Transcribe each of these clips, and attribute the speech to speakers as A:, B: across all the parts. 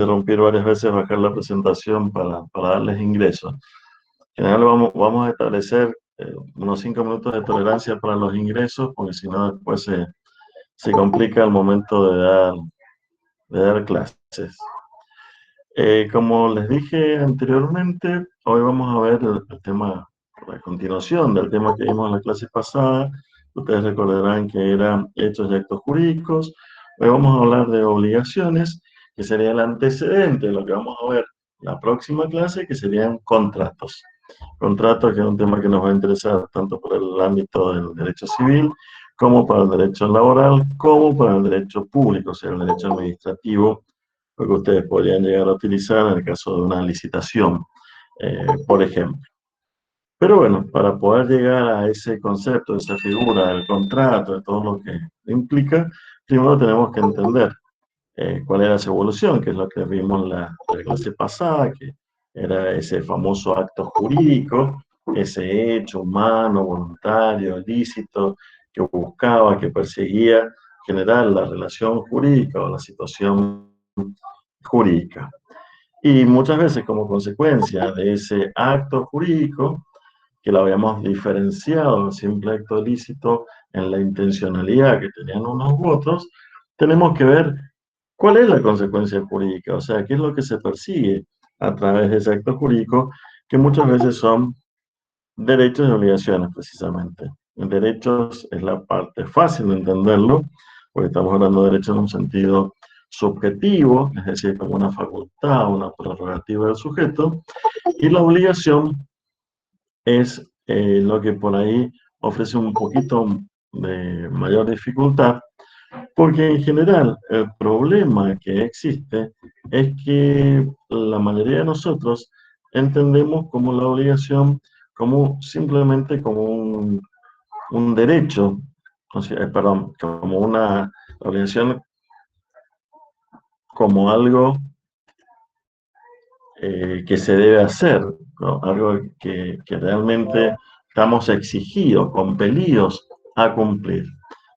A: interrumpir varias veces, bajar la presentación para darles ingresos. En general vamos a establecer unos 5 minutos de tolerancia para los ingresos, porque si no después se complica el momento de dar clases. Como les dije anteriormente, hoy vamos a ver el tema, la continuación del tema que vimos en la clase pasada. Ustedes recordarán que eran hechos y actos jurídicos. Hoy vamos a hablar de obligaciones, que sería el antecedente de lo que vamos a ver en la próxima clase, que serían contratos. Contratos, que es un tema que nos va a interesar tanto por el ámbito del derecho civil, como para el derecho laboral, como para el derecho público, o sea, el derecho administrativo, lo que ustedes podrían llegar a utilizar en el caso de una licitación, por ejemplo. Pero bueno, para poder llegar a ese concepto, esa figura del contrato, de todo lo que implica, primero tenemos que entender cuál era su evolución, que es lo que vimos en la clase pasada, que era ese famoso acto jurídico, ese hecho humano, voluntario, lícito, que buscaba, que perseguía generar la relación jurídica o la situación jurídica. Y muchas veces como consecuencia de ese acto jurídico, que lo habíamos diferenciado del simple acto ilícito en la intencionalidad que tenían unos u otros, tenemos que ver cuál es la consecuencia jurídica, o sea, qué es lo que se persigue a través de ese acto jurídico, que muchas veces son derechos y obligaciones precisamente. Derechos es la parte fácil de entenderlo, porque estamos hablando de derechos en un sentido subjetivo, es decir, como una facultad, una prerrogativa del sujeto, y la obligación es lo que por ahí ofrece un poquito de mayor dificultad, porque en general el problema que existe es que la mayoría de nosotros entendemos como la obligación como simplemente como un derecho, o sea, perdón, como una obligación como algo que se debe hacer, ¿no? Algo que realmente estamos exigidos, compelidos a cumplir.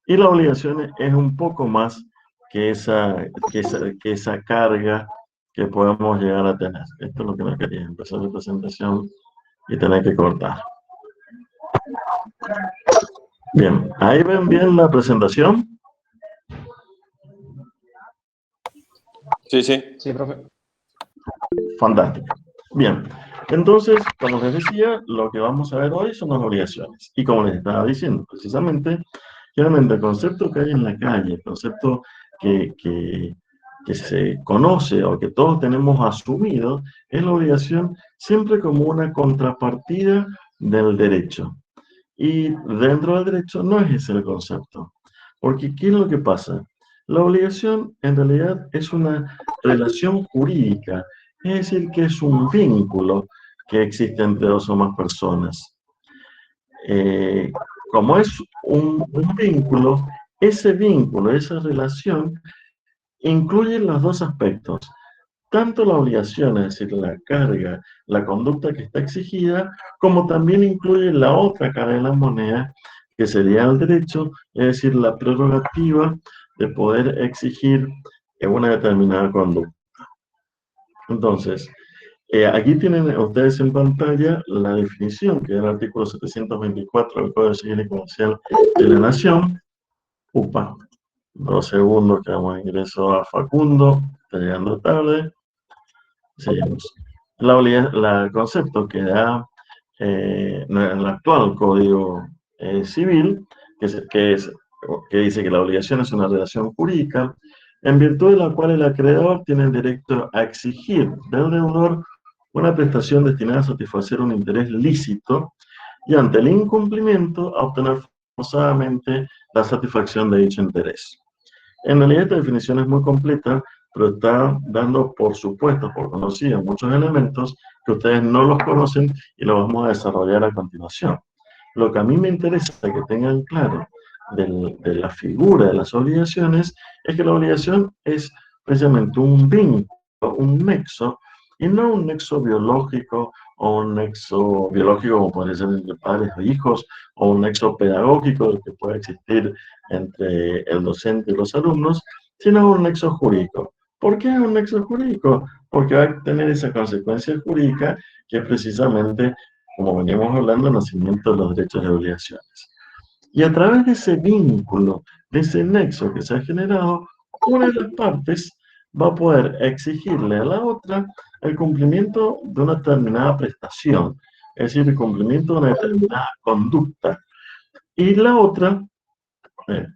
A: Y la obligación es un poco más que esa carga que podemos llegar a tener. Esto es lo que no quería, empezar la presentación y tener que cortar. Bien, ¿ahí ven bien la presentación?
B: Sí, sí.
C: Sí, profe.
A: Fantástico. Bien, entonces, como les decía, lo que vamos a ver hoy son las obligaciones. Y como les estaba diciendo, precisamente, generalmente el concepto que hay en la calle, el concepto que se conoce o que todos tenemos asumido, es la obligación siempre como una contrapartida del derecho. Y dentro del derecho no es ese el concepto. Porque, ¿qué es lo que pasa? La obligación en realidad es una relación jurídica, es decir, que es un vínculo que existe entre dos o más personas. Eh, Como es un vínculo, esa relación, incluye los dos aspectos. Tanto la obligación, es decir, la carga, la conducta que está exigida, como también incluye la otra cara de la moneda, que sería el derecho, es decir, la prerrogativa de poder exigir una determinada conducta. Entonces, aquí tienen ustedes en pantalla la definición, que es el artículo 724 del Código Civil y Comercial de la Nación. Upa, 2 segundos que damos ingreso a Facundo, está llegando tarde. Seguimos. El concepto que da el actual Código Civil, que dice que la obligación es una relación jurídica, en virtud de la cual el acreedor tiene el derecho a exigir del deudor una prestación destinada a satisfacer un interés lícito y ante el incumplimiento a obtener forzosamente la satisfacción de dicho interés. En realidad esta definición es muy completa, pero está dando por supuesto, por conocido, muchos elementos que ustedes no los conocen y los vamos a desarrollar a continuación. Lo que a mí me interesa que tengan claro de la figura de las obligaciones es que la obligación es precisamente un vínculo, un nexo, y no un nexo biológico o un nexo biológico como puede ser entre padres o hijos, o un nexo pedagógico que puede existir entre el docente y los alumnos, sino un nexo jurídico. ¿Por qué es un nexo jurídico? Porque va a tener esa consecuencia jurídica que es precisamente, como veníamos hablando, el nacimiento de los derechos y obligaciones. Y a través de ese vínculo, de ese nexo que se ha generado, una de las partes va a poder exigirle a la otra el cumplimiento de una determinada prestación, es decir, el cumplimiento de una determinada conducta. Y la otra,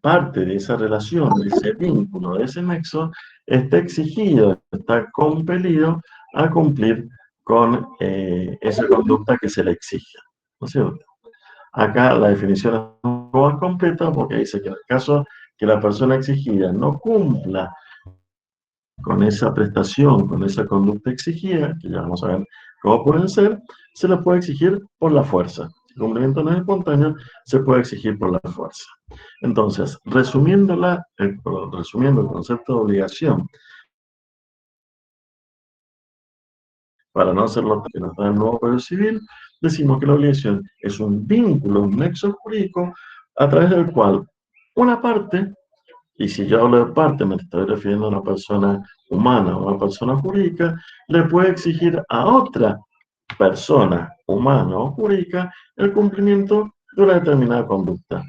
A: parte de esa relación, de ese vínculo, de ese nexo, está exigido, está compelido a cumplir con esa conducta que se le exige, ¿no es cierto? Acá la definición es un poco más completa porque dice que en el caso que la persona exigida no cumpla con esa prestación, con esa conducta exigida, que ya vamos a ver cómo pueden ser, se la puede exigir por la fuerza. Si el cumplimiento no es espontáneo, se puede exigir por la fuerza. Entonces, resumiendo el concepto de obligación, para no hacerlo que nos da el nuevo Código Civil, decimos que la obligación es un vínculo, un nexo jurídico, a través del cual una parte, y si yo hablo de parte me estoy refiriendo a una persona humana o a una persona jurídica, le puede exigir a otra persona humana o jurídica el cumplimiento de una determinada conducta.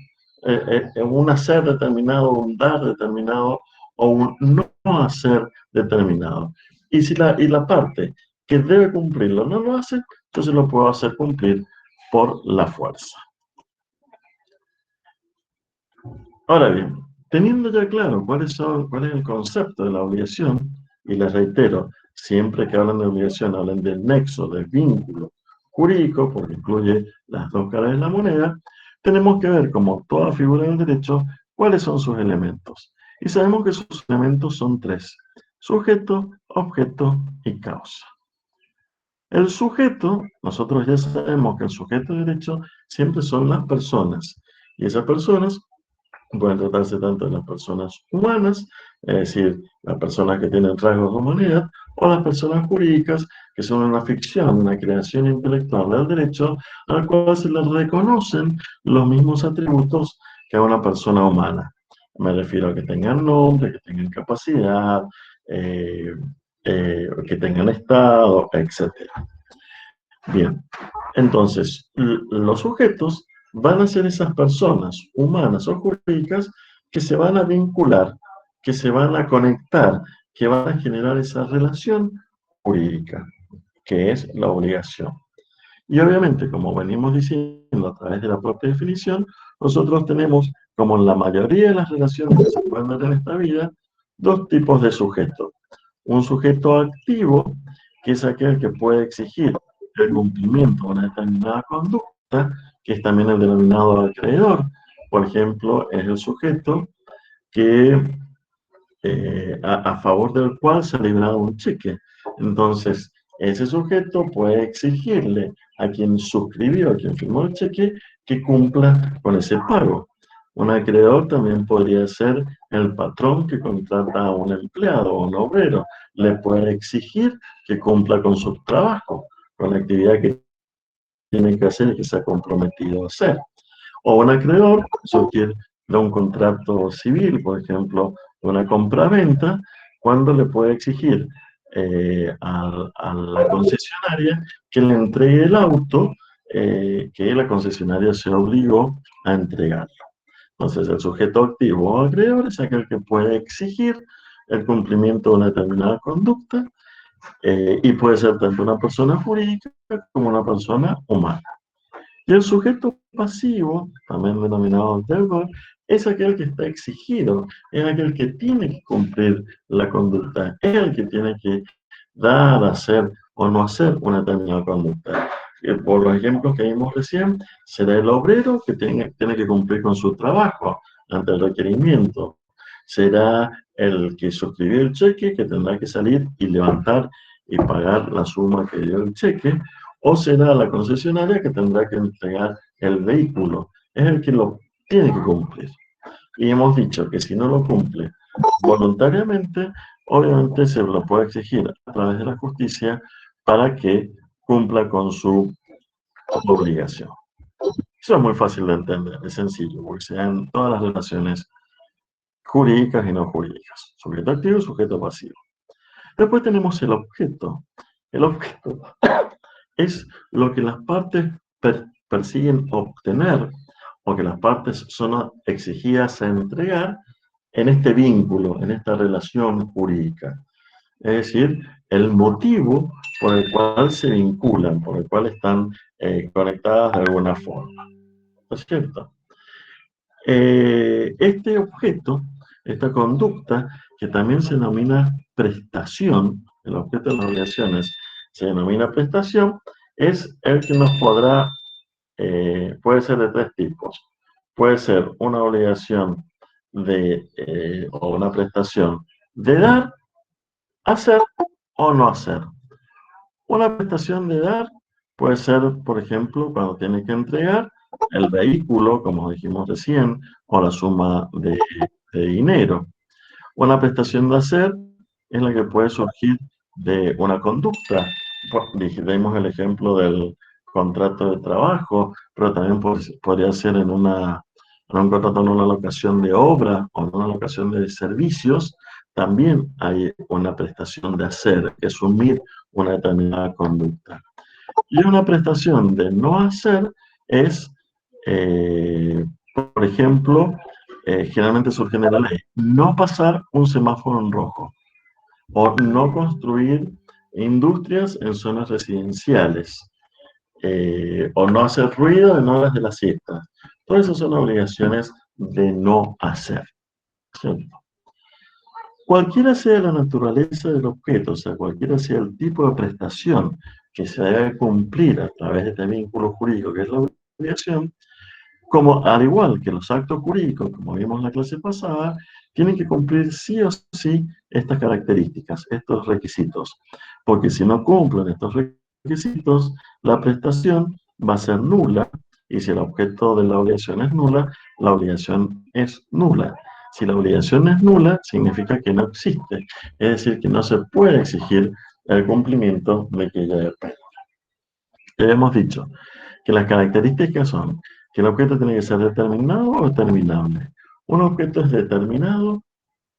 A: Un hacer determinado, un dar determinado o un no hacer determinado. Y si la parte que debe cumplirlo no lo hace, entonces lo puedo hacer cumplir por la fuerza. Ahora bien, teniendo ya claro cuál es el concepto de la obligación, y les reitero, siempre que hablan de obligación hablan del nexo, del vínculo jurídico, porque incluye las dos caras de la moneda, tenemos que ver, como toda figura del derecho, cuáles son sus elementos. Y sabemos que sus elementos son tres: sujeto, objeto y causa. El sujeto, nosotros ya sabemos que el sujeto de derecho siempre son las personas, y esas personas pueden tratarse tanto de las personas humanas, es decir, las personas que tienen rasgos de humanidad, o las personas jurídicas, que son una ficción, una creación intelectual del derecho, al cual se les reconocen los mismos atributos que a una persona humana. Me refiero a que tengan nombre, que tengan capacidad, que tengan estado, etc. Bien, entonces, los sujetos van a ser esas personas humanas o jurídicas que se van a vincular, que se van a conectar, que van a generar esa relación jurídica, que es la obligación. Y obviamente, como venimos diciendo a través de la propia definición, nosotros tenemos, como en la mayoría de las relaciones que se pueden dar en esta vida, dos tipos de sujetos. Un sujeto activo, que es aquel que puede exigir el cumplimiento de una determinada conducta, que es también el denominado acreedor. Por ejemplo, es el sujeto que a favor del cual se ha librado un cheque. Entonces, ese sujeto puede exigirle a quien suscribió, a quien firmó el cheque, que cumpla con ese pago. Un acreedor también podría ser el patrón que contrata a un empleado o un obrero. Le puede exigir que cumpla con su trabajo, con la actividad que tiene que hacer y que se ha comprometido a hacer. O un acreedor surgir de un contrato civil, por ejemplo, de una compraventa, cuando le puede exigir a la concesionaria que le entregue el auto que la concesionaria se obligó a entregarlo. Entonces, el sujeto activo o acreedor es aquel que puede exigir el cumplimiento de una determinada conducta y puede ser tanto una persona jurídica como una persona humana. Y el sujeto pasivo, también denominado deudor, es aquel que está exigido, es aquel que tiene que cumplir la conducta, es el que tiene que dar, hacer o no hacer una determinada conducta. Por los ejemplos que vimos recién, será el obrero que tiene que cumplir con su trabajo ante el requerimiento. Será el que suscribió el cheque que tendrá que salir y levantar y pagar la suma que dio el cheque, o será la concesionaria que tendrá que entregar el vehículo. Es el que lo tiene que cumplir. Y hemos dicho que si no lo cumple voluntariamente, obviamente se lo puede exigir a través de la justicia para que cumpla con su obligación. Eso es muy fácil de entender, es sencillo, porque se dan todas las relaciones jurídicas y no jurídicas. Sujeto activo y sujeto pasivo. Después tenemos el objeto. El objeto es lo que las partes persiguen obtener o que las partes son exigidas a entregar en este vínculo, en esta relación jurídica. Es decir, el motivo por el cual se vinculan, por el cual están conectadas de alguna forma. ¿No es cierto? Este objeto, esta conducta, que también se denomina prestación, el objeto de las obligaciones se denomina prestación, es el que nos podrá, puede ser de tres tipos. Puede ser una obligación o una prestación de dar, hacer o no hacer. Una prestación de dar puede ser, por ejemplo, cuando tiene que entregar el vehículo, como dijimos recién, o la suma de dinero. Una prestación de hacer es la que puede surgir de una conducta. Dijimos el ejemplo del contrato de trabajo, pero también podría ser en un contrato, en una locación de obra o en una locación de servicios. También hay una prestación de hacer, que es asumir una determinada conducta. Y una prestación de no hacer es, por ejemplo, generalmente surge de la ley, no pasar un semáforo en rojo o no construir industrias en zonas residenciales o no hacer ruido en horas de la siesta. Todas esas son obligaciones de no hacer, ¿cierto? Cualquiera sea la naturaleza del objeto, o sea, cualquiera sea el tipo de prestación que se debe cumplir a través de este vínculo jurídico que es la obligación, como al igual que los actos jurídicos, como vimos en la clase pasada, tienen que cumplir sí o sí estas características, estos requisitos, porque si no cumplen estos requisitos, la prestación va a ser nula, y si el objeto de la obligación es nula, la obligación es nula. Si la obligación es nula, significa que no existe, es decir, que no se puede exigir el cumplimiento de aquella depende. Ya hemos dicho que las características son que el objeto tiene que ser determinado o determinable. Un objeto es determinado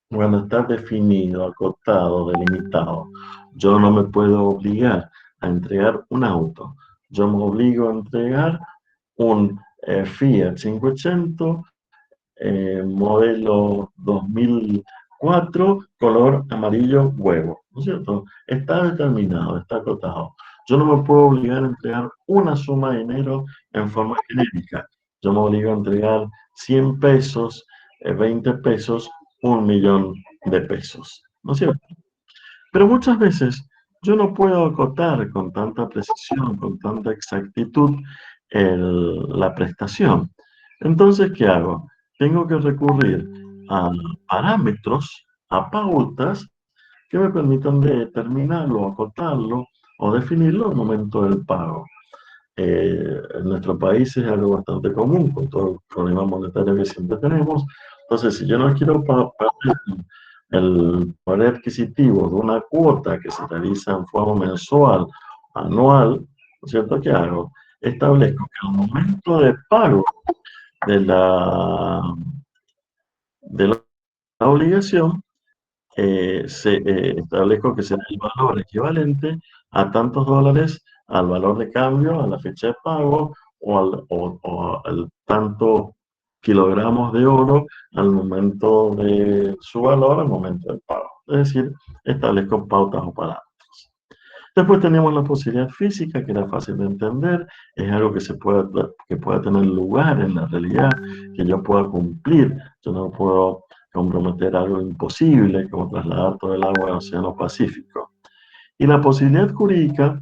A: cuando está definido, acotado, delimitado. Yo no me puedo obligar a entregar un auto. Yo me obligo a entregar un Fiat 500 modelo 2004, color amarillo huevo, ¿no es cierto? Está determinado, está acotado. Yo no me puedo obligar a entregar una suma de dinero en forma genérica. Yo me obligo a entregar 100 pesos, 20 pesos, 1.000.000 de pesos, ¿no es cierto? Pero muchas veces yo no puedo acotar con tanta precisión, con tanta exactitud la prestación. Entonces, ¿qué hago? Tengo que recurrir a parámetros, a pautas que me permitan determinarlo, acotarlo o definirlo al momento del pago. En nuestro país es algo bastante común con todo el problema monetario que siempre tenemos. Entonces, si yo no quiero perder el poder adquisitivo de una cuota que se realiza en forma mensual, anual, ¿no es cierto? ¿Qué hago? Establezco que al momento de pago de de la obligación, establezco que será el valor equivalente a tantos dólares al valor de cambio, a la fecha de pago o al tanto kilogramos de oro al momento de su valor, al momento del pago. Es decir, establezco pautas o parámetros. Después tenemos la posibilidad física, que era fácil de entender, es algo que pueda tener lugar en la realidad, que yo pueda cumplir. Yo no puedo comprometer algo imposible, como trasladar todo el agua al Océano Pacífico. Y la posibilidad jurídica,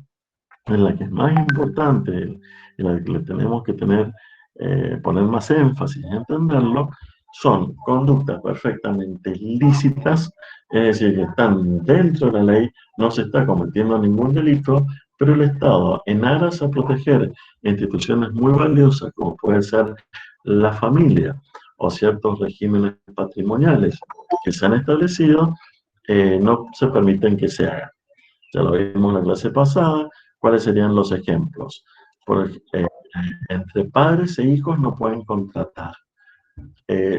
A: en la que es más importante, en la que le tenemos que poner más énfasis en entenderlo, son conductas perfectamente lícitas, es decir, que están dentro de la ley, no se está cometiendo ningún delito, pero el Estado, en aras a proteger instituciones muy valiosas, como puede ser la familia o ciertos regímenes patrimoniales que se han establecido, no se permiten que se hagan. Ya lo vimos en la clase pasada. ¿Cuáles serían los ejemplos? Entre padres e hijos no pueden contratar.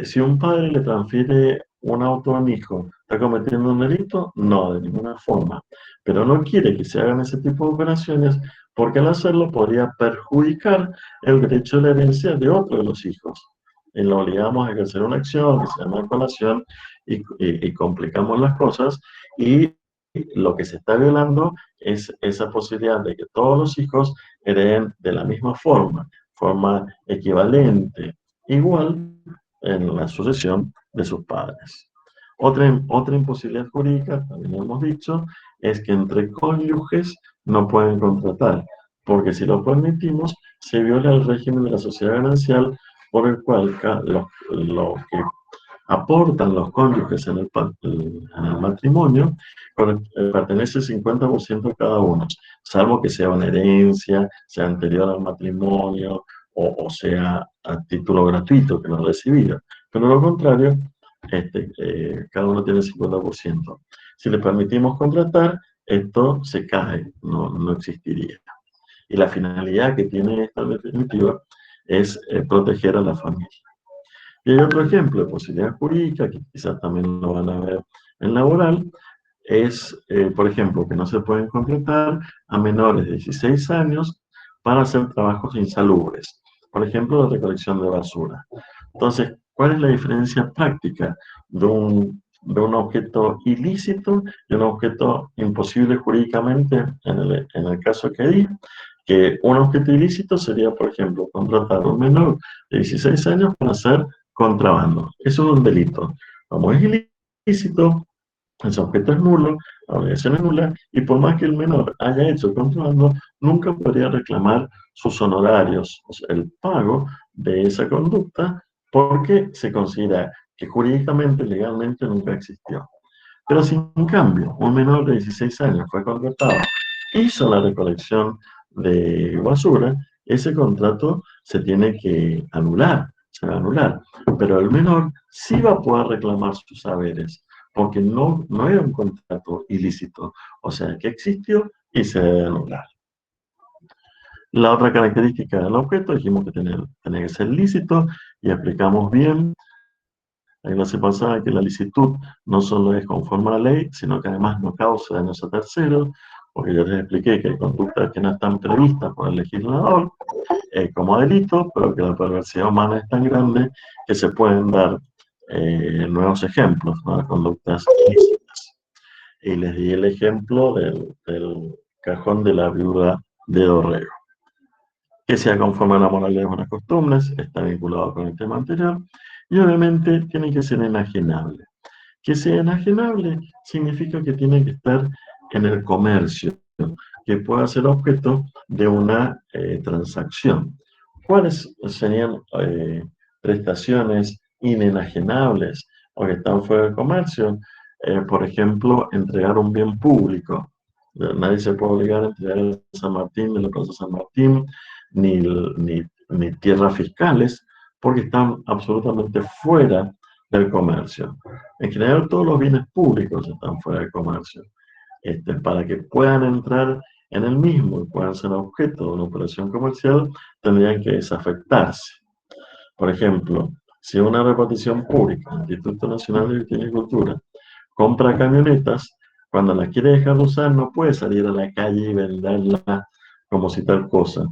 A: Si un padre le transfiere un auto a un hijo ¿Está cometiendo un delito? No, de ninguna forma. Pero no quiere que se hagan ese tipo de operaciones porque al hacerlo podría perjudicar el derecho de la herencia de otro de los hijos. Y lo obligamos a ejercer una acción que se llama colación y complicamos las cosas y lo que se está violando es esa posibilidad de que todos los hijos hereden de la misma forma equivalente, igual en la sucesión de sus padres. Otra imposibilidad jurídica, también lo hemos dicho, es que entre cónyuges no pueden contratar, porque si lo permitimos, se viola el régimen de la sociedad ganancial por el cual lo que aportan los cónyuges en el matrimonio pertenece 50% cada uno, salvo que sea una herencia, sea anterior al matrimonio o sea a título gratuito que no recibido. Pero lo contrario, cada uno tiene 50%. Si le permitimos contratar, esto se cae, no existiría. Y la finalidad que tiene esta definitiva es proteger a la familia. Y hay otro ejemplo de posibilidad jurídica, que quizás también lo van a ver en laboral, es, por ejemplo, que no se pueden contratar a menores de 16 años para hacer trabajos insalubres, por ejemplo, la recolección de basura. Entonces, ¿cuál es la diferencia práctica de un objeto ilícito y un objeto imposible jurídicamente en el caso que di? Que un objeto ilícito sería, por ejemplo, contratar a un menor de 16 años para hacer contrabando. Eso es un delito. Como es ilícito, ese objeto es nulo, la obligación es nula, y por más que el menor haya hecho contrabando, nunca podría reclamar sus honorarios, o sea, el pago de esa conducta, porque se considera que jurídicamente, legalmente, nunca existió. Pero si en cambio un menor de 16 años fue contratado, hizo la recolección de basura, ese contrato se tiene que anular, se va a anular. Pero el menor sí va a poder reclamar sus saberes, porque no era un contrato ilícito, o sea que existió y se debe anular. La otra característica del objeto, dijimos que tenía que ser lícito y explicamos bien la clase pasada que la licitud no solo es conforme a la ley, sino que además no causa daños a terceros, porque yo les expliqué que hay conductas que no están previstas por el legislador como delito, pero que la perversidad humana es tan grande que se pueden dar nuevos ejemplos, ¿no?, de conductas ilícitas. Y les di el ejemplo del cajón de la viuda de Dorrego. Que sea conforme a la moral y las buenas costumbres, está vinculado con el tema anterior, y obviamente tiene que ser enajenable. Que sea enajenable significa que tiene que estar en el comercio, que pueda ser objeto de una transacción. ¿Cuáles serían prestaciones inenajenables o que están fuera del comercio? Por ejemplo, entregar un bien público. Nadie se puede obligar a entregar el San Martín de la Plaza San Martín, ni tierras fiscales, porque están absolutamente fuera del comercio. En general, todos los bienes públicos están fuera del comercio. Para que puedan entrar en el mismo y puedan ser objeto de una operación comercial, tendrían que desafectarse. Por ejemplo, si una repartición pública, el Instituto Nacional de Viticultura, compra camionetas, cuando las quiere dejar de usar, no puede salir a la calle y venderla como si tal cosa,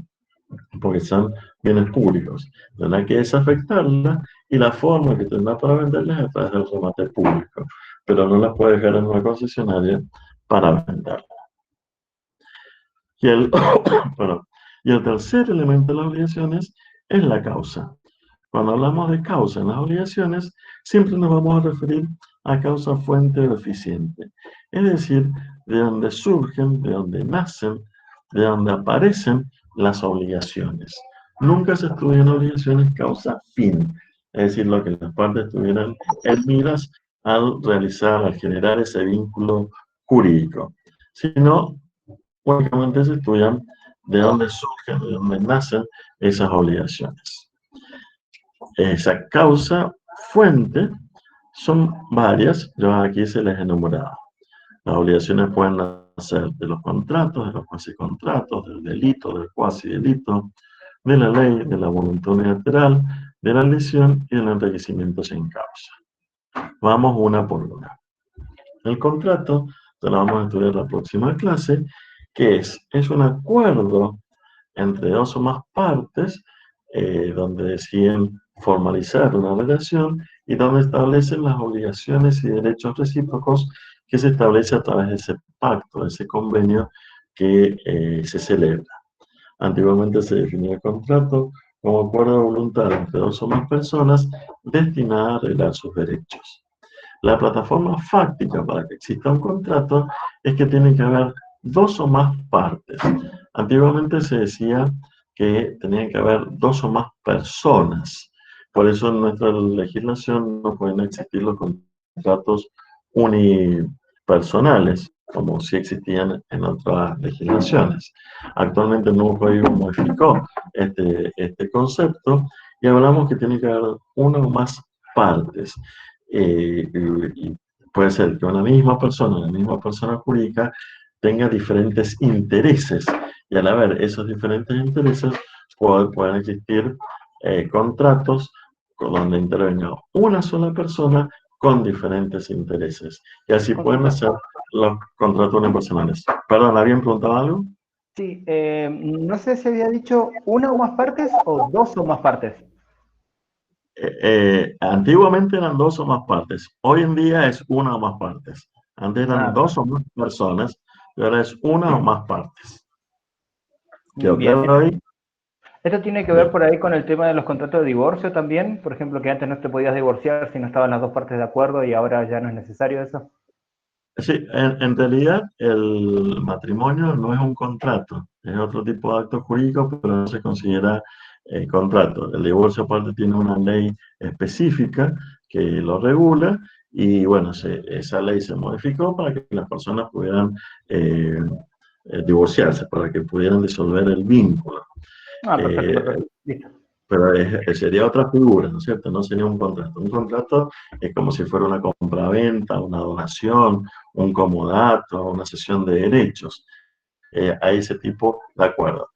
A: porque son bienes públicos. Tendrá que desafectarla y la forma que tendrá para venderlas es a través del remate público, pero no la puede dejar en una concesionaria para venderla. Y bueno, y el tercer elemento de las obligaciones es la causa. Cuando hablamos de causa en las obligaciones, siempre nos vamos a referir a causa fuente o eficiente, es decir, de donde surgen, de donde nacen, de donde aparecen las obligaciones. Nunca se estudian obligaciones causa-fin, es decir, lo que las partes tuvieran en miras al realizar, al generar ese vínculo jurídico, sino únicamente se estudian de dónde surgen, de dónde nacen esas obligaciones. Esa causa fuente son varias, yo aquí se les he enumerado. Las obligaciones pueden nacer de los contratos, de los cuasicontratos, del delito, del cuasi-delito, de la ley, de la voluntad unilateral, de la lesión y del enriquecimiento sin causa. Vamos una por una. El contrato, te lo vamos a estudiar en la próxima clase, que es un acuerdo entre dos o más partes donde deciden formalizar una relación y donde establecen las obligaciones y derechos recíprocos que se establece a través de ese pacto, de ese convenio que se celebra. Antiguamente se definía el contrato como acuerdo voluntario entre dos o más personas destinada a arreglar sus derechos. La plataforma fáctica para que exista un contrato es que tiene que haber dos o más partes. Antiguamente se decía que tenían que haber dos o más personas. Por eso en nuestra legislación no pueden existir los contratos unipersonales, como sí existían en otras legislaciones. Actualmente el nuevo código modificó este concepto y hablamos que tiene que haber una o más partes. Y puede ser que una misma persona jurídica, tenga diferentes intereses. Y al haber esos diferentes intereses, pueden existir contratos donde intervenga una sola persona con diferentes intereses. Y así pueden ser los contratos unipersonales. Perdón, ¿alguien preguntaba algo?
C: Sí, no sé si había dicho una o más partes o dos o más partes.
A: Antiguamente eran dos o más partes, hoy en día es una o más partes. Antes eran dos o más personas, y ahora es una o más partes. ¿Quedó
C: Bien.
A: claro ahí?
C: ¿Esto tiene que ver por ahí con el tema de los contratos de divorcio también? Por ejemplo, que antes no te podías divorciar si no estaban las dos partes de acuerdo y ahora ya no es necesario eso.
A: Sí, en realidad el matrimonio no es un contrato, es otro tipo de acto jurídico, pero no se considera contrato. El divorcio aparte tiene una ley específica que lo regula y bueno, esa ley se modificó para que las personas pudieran eh, divorciarse, para que pudieran disolver el vínculo.
C: Perfecto,
A: Eh,
C: perfecto. Listo.
A: pero sería otra figura, ¿no es cierto? No sería un contrato. Un contrato es como si fuera una compra-venta, una donación, un comodato, una cesión de derechos. Hay ese tipo de acuerdo.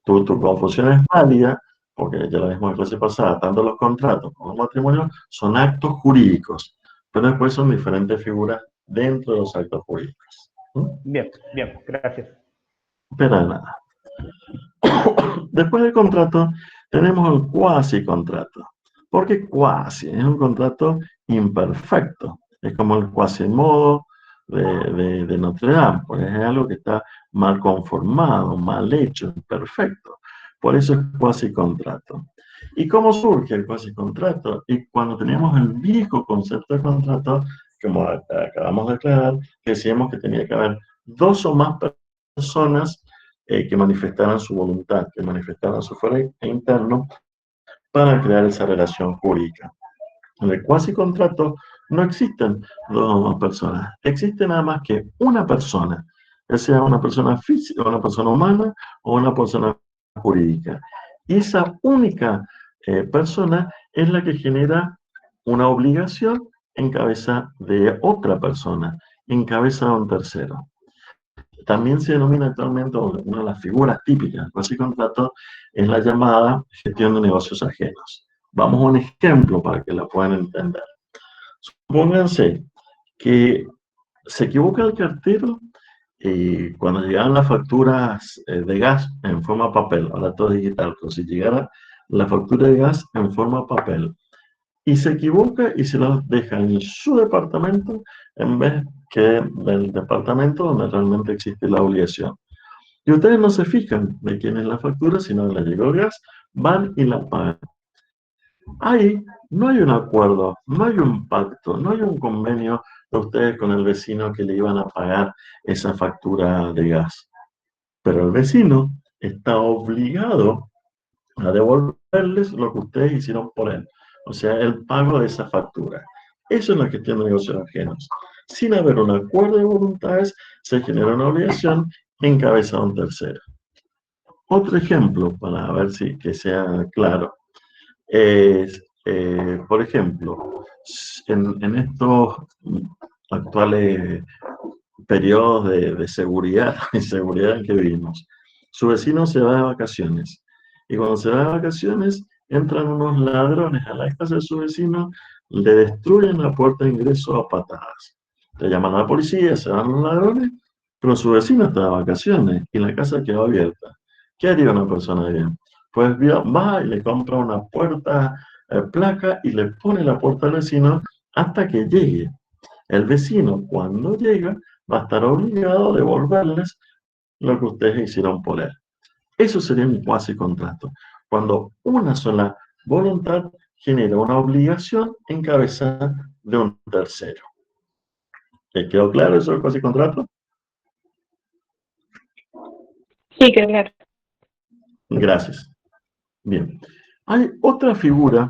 A: Tu confusión es válida, porque ya lo mismo en clase pasada, tanto los contratos como el matrimonio son actos jurídicos, pero después son diferentes figuras dentro de los actos jurídicos.
C: Bien, bien, gracias.
A: Pero nada. Después del contrato, tenemos el cuasi contrato. ¿Por qué cuasi? Es un contrato imperfecto. Es como el quasimodo de Notre Dame. Pues es algo que está mal conformado, mal hecho, imperfecto. Por eso es cuasi contrato. ¿Y cómo surge el cuasi contrato? Y cuando teníamos el viejo concepto de contrato, como acabamos de aclarar, decíamos que tenía que haber dos o más personas que manifestaran su voluntad, que manifestaran su fuero interno para crear esa relación jurídica. En el cuasi contrato no existen dos o más personas, existe nada más que una persona, ya sea una persona física, una persona humana o una persona jurídica. Y esa única persona es la que genera una obligación en cabeza de otra persona, en cabeza de un tercero. También se denomina actualmente una de las figuras típicas del cuasi contrato es la llamada gestión de negocios ajenos. Vamos a un ejemplo para que la puedan entender. Supónganse que se equivoca el cartero y cuando llegaban las facturas de gas en forma papel, ahora todo es digital, pero si llegara la factura de gas en forma papel y se equivoca y se los deja en su departamento en vez que del departamento donde realmente existe la obligación. Y ustedes no se fijan de quién es la factura, sino que les llegó el gas, van y la pagan. Ahí no hay un acuerdo, no hay un pacto, no hay un convenio de ustedes con el vecino que le iban a pagar esa factura de gas. Pero el vecino está obligado a devolverles lo que ustedes hicieron por él. O sea, el pago de esa factura. Eso es la gestión de negocios ajenos. Sin haber un acuerdo de voluntades, se genera una obligación en cabeza de un tercero. Otro ejemplo, para ver si que sea claro, es, por ejemplo, en estos actuales periodos de seguridad, inseguridad en que vivimos, su vecino se va de vacaciones. Y cuando se va de vacaciones, entran unos ladrones a la casa de su vecino, le destruyen la puerta de ingreso a patadas. Le llaman a la policía, se van los ladrones, pero su vecino está de vacaciones y la casa quedó abierta. ¿Qué haría una persona bien? Pues va y le compra una puerta, placa y le pone la puerta al vecino hasta que llegue. El vecino, cuando llega, va a estar obligado a devolverles lo que ustedes hicieron por él. Eso sería un cuasi contrato. Cuando una sola voluntad genera una obligación en cabeza de un tercero. ¿Les quedó claro eso del cuasi contrato?
D: Sí, claro.
A: Gracias. Bien. Hay otra figura,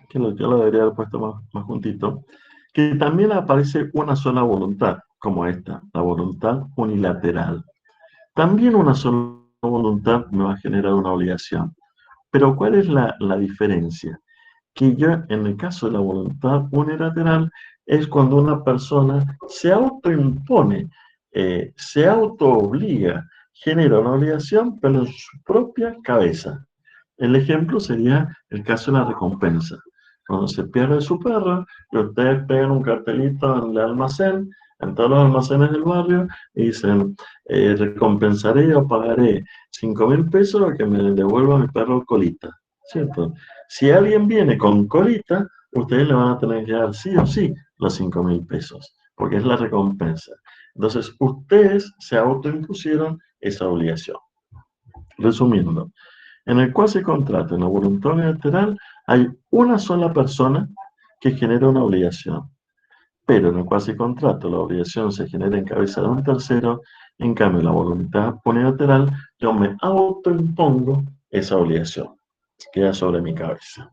A: que yo lo debería haber puesto más juntito, que también aparece una sola voluntad, como esta, la voluntad unilateral. También una sola voluntad me va a generar una obligación. Pero ¿cuál es la diferencia? Que yo, en el caso de la voluntad unilateral, es cuando una persona se autoimpone, se autoobliga, genera una obligación, pero en su propia cabeza. El ejemplo sería el caso de la recompensa. Cuando se pierde su perro, y ustedes pegan un cartelito en el almacén, en todos los almacenes del barrio, y dicen, recompensaré o pagaré 5.000 pesos a que me devuelva mi perro Colita, ¿cierto? Si alguien viene con Colita, ustedes le van a tener que dar sí o sí los 5.000 pesos, porque es la recompensa. Entonces, ustedes se autoimpusieron esa obligación. Resumiendo, en el cuasi contrato, en la voluntad unilateral, hay una sola persona que genera una obligación. Pero en el cuasi contrato, la obligación se genera en cabeza de un tercero. En cambio, en la voluntad unilateral, yo me autoimpongo esa obligación. Queda sobre mi cabeza.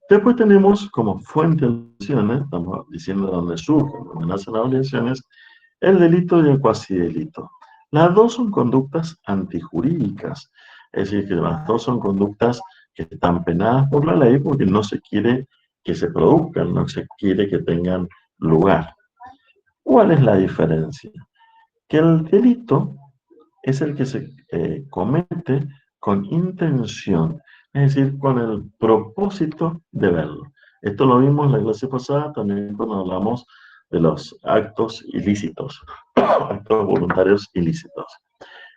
A: Después tenemos como fuente de obligaciones, estamos diciendo de dónde surgen, dónde nacen las obligaciones, el delito y el cuasi delito. Las dos son conductas antijurídicas, es decir, que las dos son conductas que están penadas por la ley porque no se quiere que se produzcan, no se quiere que tengan lugar. ¿Cuál es la diferencia? Que el delito es el que se comete con intención, es decir, con el propósito de verlo. Esto lo vimos en la clase pasada también cuando hablamos de los actos ilícitos, actos voluntarios ilícitos.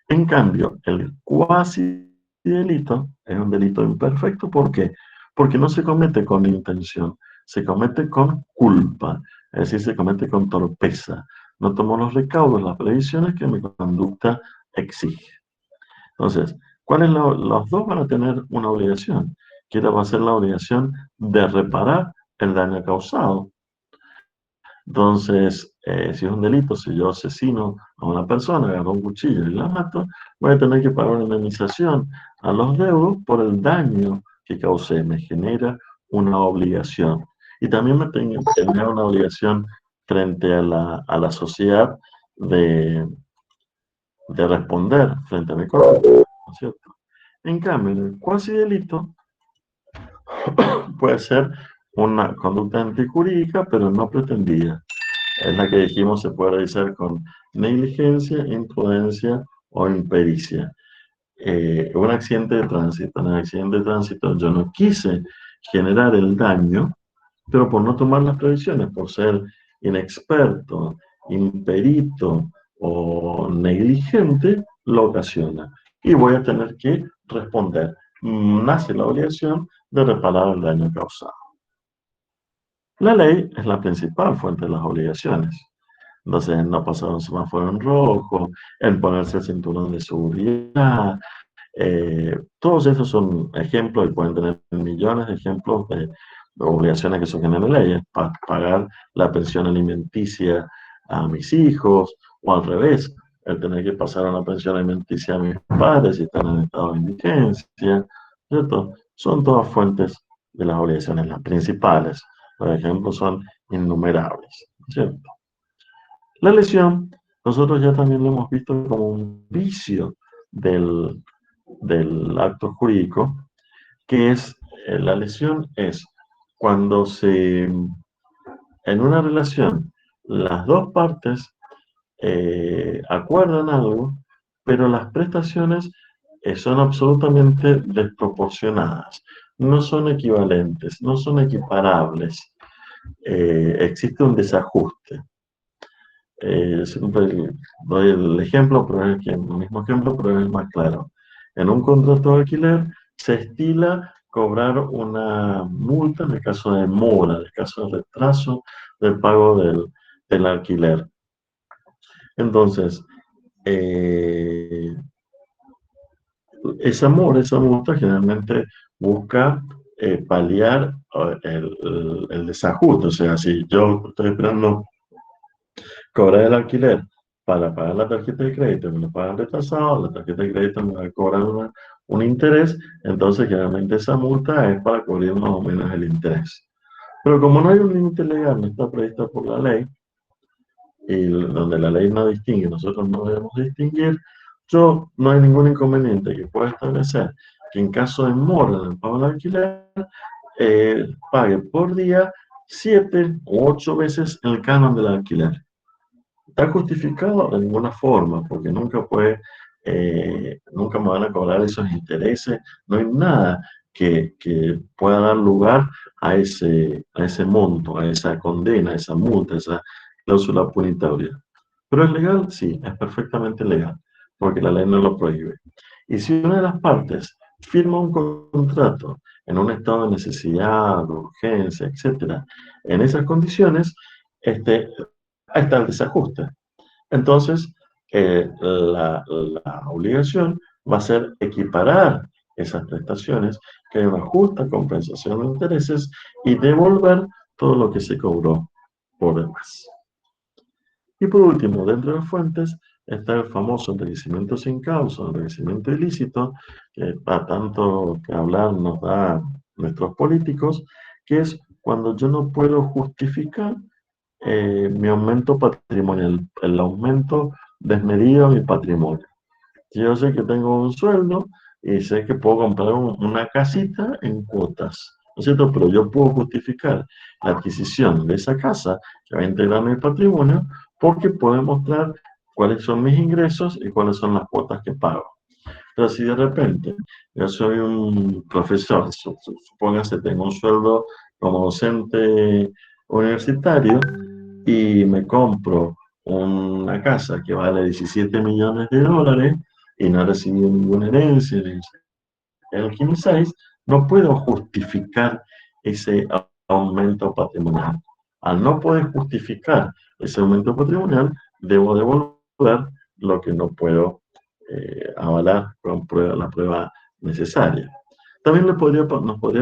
A: En cambio, el cuasi delito es un delito imperfecto. ¿Por qué? Porque no se comete con intención, se comete con culpa, es decir, se comete con torpeza. No tomo los recaudos, las previsiones que mi conducta exige. Entonces, los dos van a tener una obligación, que va a ser la obligación de reparar el daño causado. Entonces, si es un delito, si yo asesino a una persona, agarro un cuchillo y la mato, voy a tener que pagar una indemnización a los deudos por el daño que causé. Me genera una obligación. Y también me genera una obligación frente a la sociedad de responder frente a mi cuerpo, ¿no es cierto? En cambio, el cuasi delito puede ser una conducta antijurídica, pero no pretendida. Es la que dijimos se puede realizar con negligencia, imprudencia o impericia. Un accidente de tránsito. En el accidente de tránsito yo no quise generar el daño, pero por no tomar las previsiones, por ser inexperto, imperito o negligente, lo ocasiona. Y voy a tener que responder. Nace la obligación de reparar el daño causado. La ley es la principal fuente de las obligaciones. Entonces, en no pasar un semáforo en rojo, en ponerse el cinturón de seguridad, todos esos son ejemplos y pueden tener millones de ejemplos de obligaciones que surgen en la ley. Pagar la pensión alimenticia a mis hijos, o al revés, el tener que pasar una pensión alimenticia a mis padres si están en estado de indigencia, ¿cierto? Son todas fuentes de las obligaciones, las principales. Los ejemplos son innumerables, ¿cierto? La lesión, nosotros ya también lo hemos visto como un vicio del acto jurídico, que es, la lesión es cuando en una relación las dos partes acuerdan algo, pero las prestaciones son absolutamente desproporcionadas, no son equivalentes, no son equiparables, existe un desajuste. siempre doy el ejemplo, pero es el mismo ejemplo, pero es el más claro. En un contrato de alquiler se estila cobrar una multa en el caso de mora, en el caso de retraso del pago del alquiler. Entonces, esa multa generalmente busca paliar el desajuste. O sea, si yo estoy esperando cobrar el alquiler para pagar la tarjeta de crédito, me lo pagan retrasado, la tarjeta de crédito me va a cobrar un interés, entonces generalmente esa multa es para cubrir más o menos el interés. Pero como no hay un límite legal, no está previsto por la ley, y donde la ley no distingue, nosotros no debemos distinguir, no hay ningún inconveniente que pueda establecer que en caso de mora en el pago del alquiler, pague por día 7 u 8 veces el canon del alquiler. ¿Está justificado? De ninguna forma, porque nunca me van a cobrar esos intereses, no hay nada que pueda dar lugar a ese monto, a esa condena, a esa multa, a esa cláusula punitoria. ¿Pero es legal? Sí, es perfectamente legal, porque la ley no lo prohíbe. Y si una de las partes firma un contrato en un estado de necesidad, de urgencia, etcétera, en esas condiciones, ahí está el desajuste. Entonces, la obligación va a ser equiparar esas prestaciones, que hay una justa compensación de intereses y devolver todo lo que se cobró por demás. Y por último, dentro de las fuentes está el famoso enriquecimiento sin causa, enriquecimiento ilícito, que a tanto que hablar nos da nuestros políticos, que es cuando yo no puedo justificar mi aumento patrimonial, el aumento desmedido de mi patrimonio. Si yo sé que tengo un sueldo y sé que puedo comprar una casita en cuotas, ¿no es cierto? Pero yo puedo justificar la adquisición de esa casa que va a integrar mi patrimonio porque puedo mostrar cuáles son mis ingresos y cuáles son las cuotas que pago. Pero si de repente yo soy un profesor, supóngase tengo un sueldo como docente universitario y me compro una casa que vale 17 millones de dólares y no he recibido ninguna herencia en el 15, no puedo justificar ese aumento patrimonial. Al no poder justificar ese aumento patrimonial, debo devolver lo que no puedo avalar con la prueba necesaria. También nos podría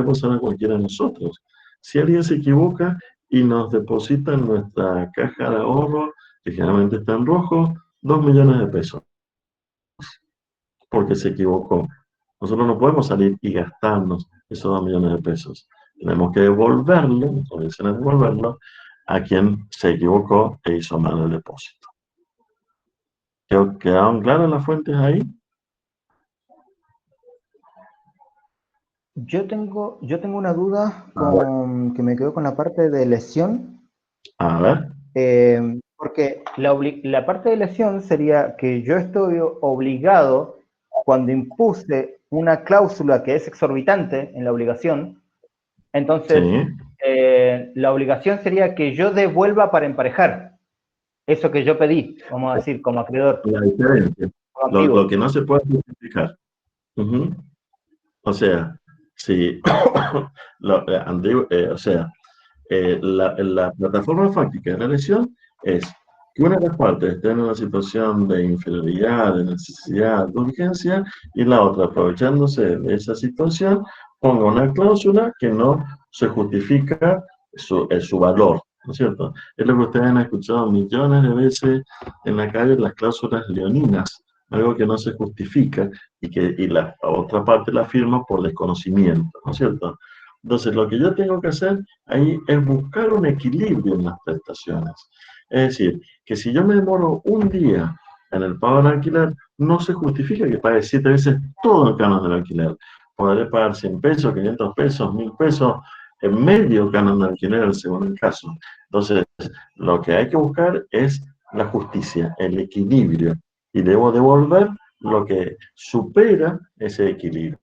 A: pasar a cualquiera de nosotros. Si alguien se equivoca y nos deposita en nuestra caja de ahorro, que generalmente está en rojo, 2 millones de pesos, porque se equivocó. Nosotros no podemos salir y gastarnos esos 2 millones de pesos. Tenemos que devolverlo, nuestra obligación es devolverlo a quien se equivocó e hizo mal el depósito. ¿Quedaron claras las fuentes ahí?
C: Yo tengo una duda que me quedó con la parte de lesión.
A: A ver.
C: Porque la parte de lesión sería que yo estoy obligado, cuando impuse una cláusula que es exorbitante en la obligación, entonces
A: Sí.
C: la obligación sería que yo devuelva para emparejar eso que yo pedí, vamos a decir, como acreedor.
A: La diferencia. Lo que no se puede justificar. O sea, si la plataforma fáctica de la lesión es que una de las partes esté en una situación de inferioridad, de necesidad, de urgencia, y la otra, aprovechándose de esa situación, ponga una cláusula que no se justifica su valor, ¿no es cierto? Es lo que ustedes han escuchado millones de veces en la calle, las cláusulas leoninas, algo que no se justifica y la otra parte la firma por desconocimiento, ¿no es cierto? Entonces, lo que yo tengo que hacer ahí es buscar un equilibrio en las prestaciones. Es decir, que si yo me demoro un día en el pago del alquiler, no se justifica que pague 7 veces todo el canon del alquiler. Podré pagar 100 pesos, 500 pesos, 1000 pesos, en medio canon del alquiler, según el caso. Entonces, lo que hay que buscar es la justicia, el equilibrio, y debo devolver lo que supera ese equilibrio.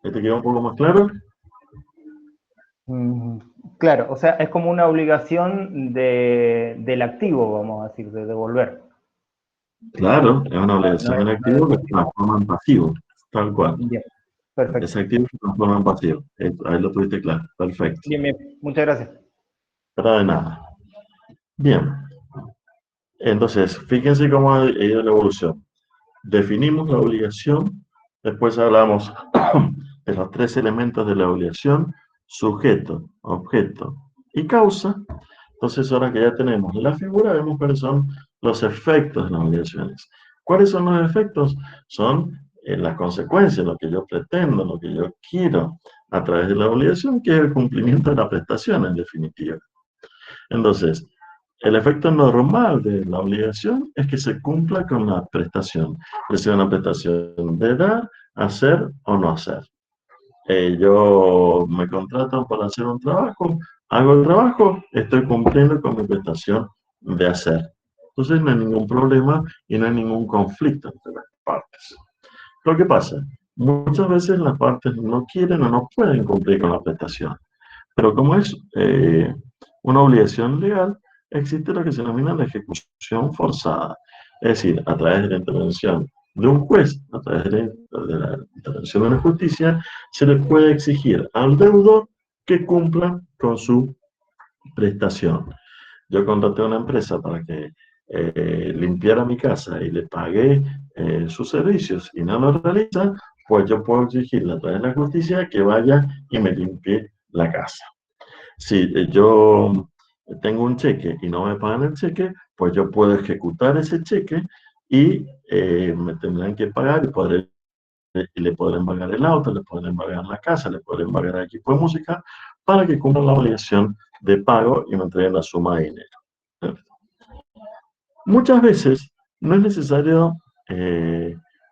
A: ¿Te queda un poco más claro?
C: Claro, o sea, es como una obligación del activo, vamos a decir, de devolver.
A: Claro, es una
C: No
A: obligación
C: es,
A: del
C: no es
A: activo que se transforma en pasivo, tal cual.
C: bien, perfecto.
A: Ese activo se transforma en pasivo. Ahí lo tuviste claro. Perfecto.
C: Bien, bien, muchas gracias.
A: Pero de nada. Bien. Entonces, fíjense cómo ha ido la evolución. Definimos la obligación, después hablamos de los tres elementos de la obligación: sujeto, objeto y causa. Entonces, ahora que ya tenemos la figura, vemos cuáles son los efectos de las obligaciones. ¿Cuáles son los efectos? Son las consecuencias, lo que yo pretendo, lo que yo quiero a través de la obligación, que es el cumplimiento de la prestación, en definitiva. Entonces, el efecto normal de la obligación es que se cumpla con la prestación, que sea una prestación de dar, hacer o no hacer. Yo me contrato para hacer un trabajo, hago el trabajo, estoy cumpliendo con mi prestación de hacer. Entonces no hay ningún problema y no hay ningún conflicto entre las partes. Lo que pasa, muchas veces las partes no quieren o no pueden cumplir con la prestación. Pero como es una obligación legal, existe lo que se denomina la ejecución forzada. Es decir, a través de la intervención de un juez, a través de la intervención de la justicia, se le puede exigir al deudor que cumpla con su prestación. Yo contraté a una empresa para que limpiara mi casa y le pagué sus servicios y no lo realiza, pues yo puedo exigirle a través de la justicia que vaya y me limpie la casa. Si yo tengo un cheque y no me pagan el cheque, pues yo puedo ejecutar ese cheque y me tendrán que pagar y le podrán pagar el auto, le podrán pagar la casa, le podrán pagar el equipo de música para que cumplan la obligación de pago y me entreguen la suma de dinero. Muchas veces no es necesario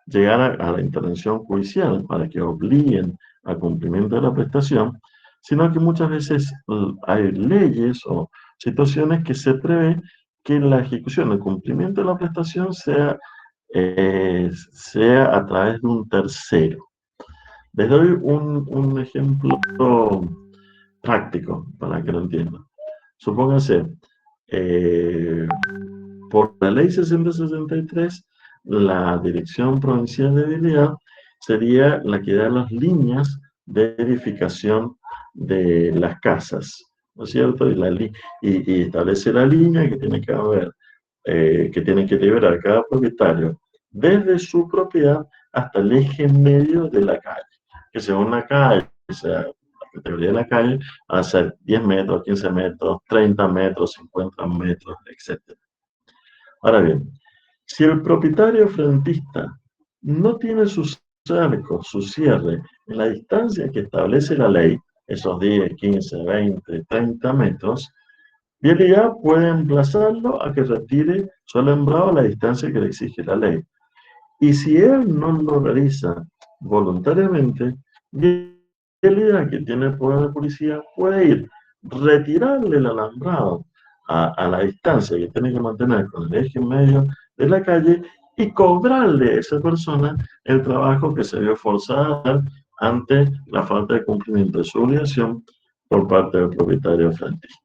A: llegar a la intervención judicial para que obliguen al cumplimiento de la prestación, sino que muchas veces hay leyes o situaciones que se prevé que la ejecución, el cumplimiento de la prestación sea a través de un tercero. Les doy un ejemplo práctico para que lo entiendan. Supónganse, por la ley 6063, la Dirección Provincial de Vialidad sería la que da las líneas de edificación de las casas, ¿no es cierto? Y establece la línea que tiene que haber, que tiene que liberar cada propietario desde su propiedad hasta el eje medio de la calle, que sea una calle, que sea la categoría de la calle, va a ser 10 metros, 15 metros, 30 metros, 50 metros, etc. Ahora bien, si el propietario frentista no tiene sus cercos, su cierre, en la distancia que establece la ley, esos 10, 15, 20, 30 metros, Vialidad puede emplazarlo a que retire su alambrado a la distancia que le exige la ley. Y si él no lo realiza voluntariamente, Vialidad, que tiene el poder de policía, puede ir, retirarle el alambrado a la distancia que tiene que mantener con el eje en medio de la calle y cobrarle a esa persona el trabajo que se vio forzada a dar ante la falta de cumplimiento de su obligación por parte del propietario frentista.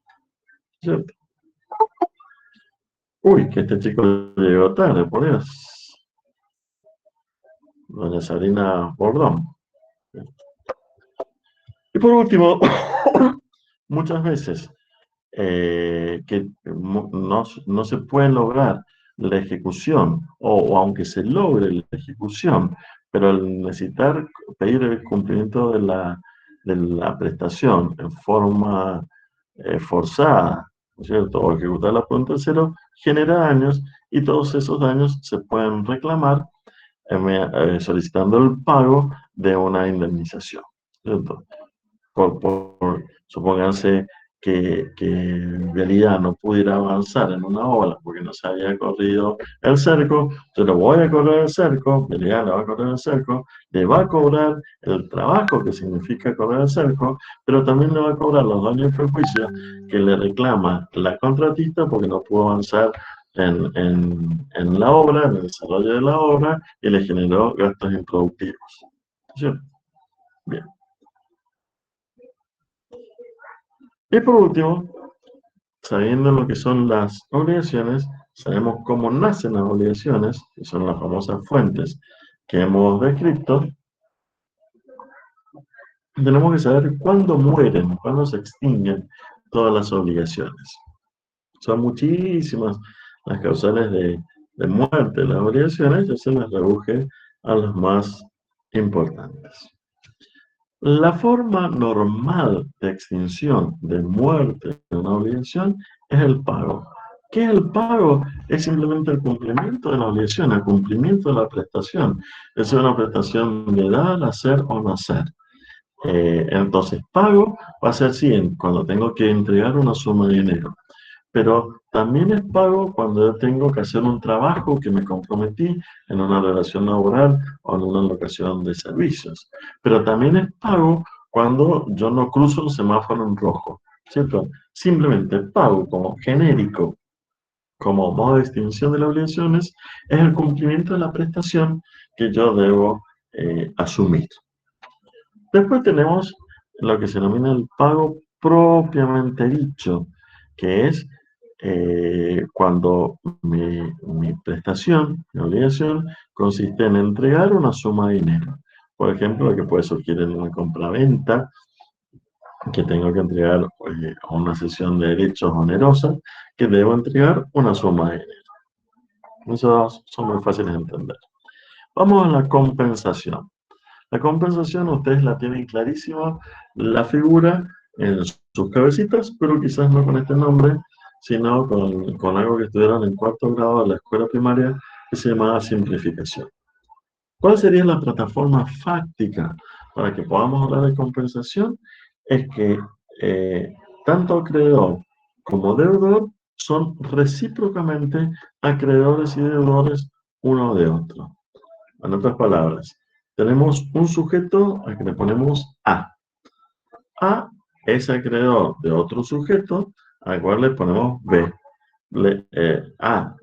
A: ¿Cierto? Uy, que este chico llegó tarde, por Dios. Doña Sabrina Bordón. Y por último, muchas veces que no se puede lograr la ejecución, o aunque se logre la ejecución, pero al necesitar pedir el cumplimiento de la prestación en forma forzada, ¿no es cierto?, o ejecutarla por un tercero, genera daños y todos esos daños se pueden reclamar solicitando el pago de una indemnización, ¿cierto? Supónganse que Vialidad no pudiera avanzar en una obra porque no se había corrido el cerco, yo lo voy a correr el cerco, Vialidad le va a correr el cerco, le va a cobrar el trabajo que significa correr el cerco, pero también le va a cobrar los daños y perjuicios que le reclama la contratista porque no pudo avanzar en la obra, en el desarrollo de la obra, y le generó gastos improductivos. ¿Sí? Bien. Y por último, sabiendo lo que son las obligaciones, sabemos cómo nacen las obligaciones, que son las famosas fuentes que hemos descrito. Tenemos que saber cuándo mueren, cuándo se extinguen todas las obligaciones. Son muchísimas las causales de muerte de las obligaciones, yo se las reduje a las más importantes. La forma normal de extinción, de muerte de una obligación, es el pago. ¿Qué es el pago? Es simplemente el cumplimiento de la obligación, el cumplimiento de la prestación. Es una prestación de dar, hacer o no hacer. Entonces, pago va a ser sí, cuando tengo que entregar una suma de dinero. Pero también es pago cuando yo tengo que hacer un trabajo que me comprometí en una relación laboral o en una locación de servicios. Pero también es pago cuando yo no cruzo el semáforo en rojo, ¿cierto? Simplemente pago como genérico, como modo de extinción de las obligaciones, es el cumplimiento de la prestación que yo debo asumir. Después tenemos lo que se denomina el pago propiamente dicho, que es cuando mi prestación, mi obligación, consiste en entregar una suma de dinero. Por ejemplo, lo que puede surgir en una compra-venta, que tengo que entregar a una sesión de derechos onerosa, que debo entregar una suma de dinero. Esos son muy fáciles de entender. Vamos a la compensación. La compensación ustedes la tienen clarísima, la figura en sus cabecitas, pero quizás no con este nombre, sino con algo que estudiaron en cuarto grado de la escuela primaria, que se llamaba simplificación. ¿Cuál sería la plataforma fáctica para que podamos hablar de compensación? Es que tanto acreedor como deudor son recíprocamente acreedores y deudores uno de otro. En otras palabras, tenemos un sujeto al que le ponemos A. A es acreedor de otro sujeto al cual le ponemos B. A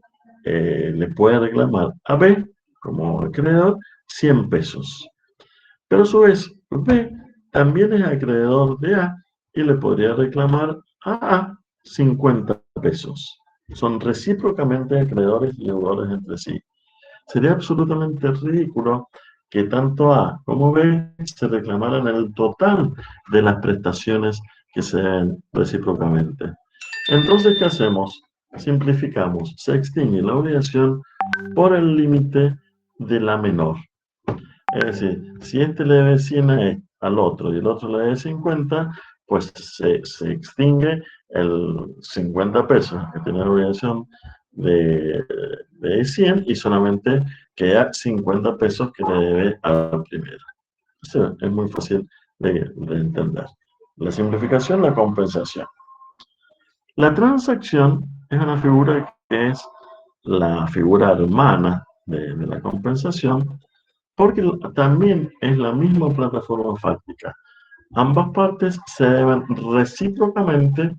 A: le puede reclamar a B como acreedor 100 pesos. Pero a su vez, B también es acreedor de A y le podría reclamar a 50 pesos. Son recíprocamente acreedores y deudores entre sí. Sería absolutamente ridículo que tanto A como B se reclamaran el total de las prestaciones que se den recíprocamente. Entonces, ¿qué hacemos? Simplificamos. Se extingue la obligación por el límite de la menor. Es decir, si este le debe 100 al otro y el otro le debe 50, pues se extingue el 50 pesos que tiene la obligación de 100 y solamente queda 50 pesos que le debe al primero. Eso es muy fácil de entender. La simplificación, la compensación. La transacción es una figura que es la figura hermana de la compensación, porque también es la misma plataforma fáctica. Ambas partes se deben recíprocamente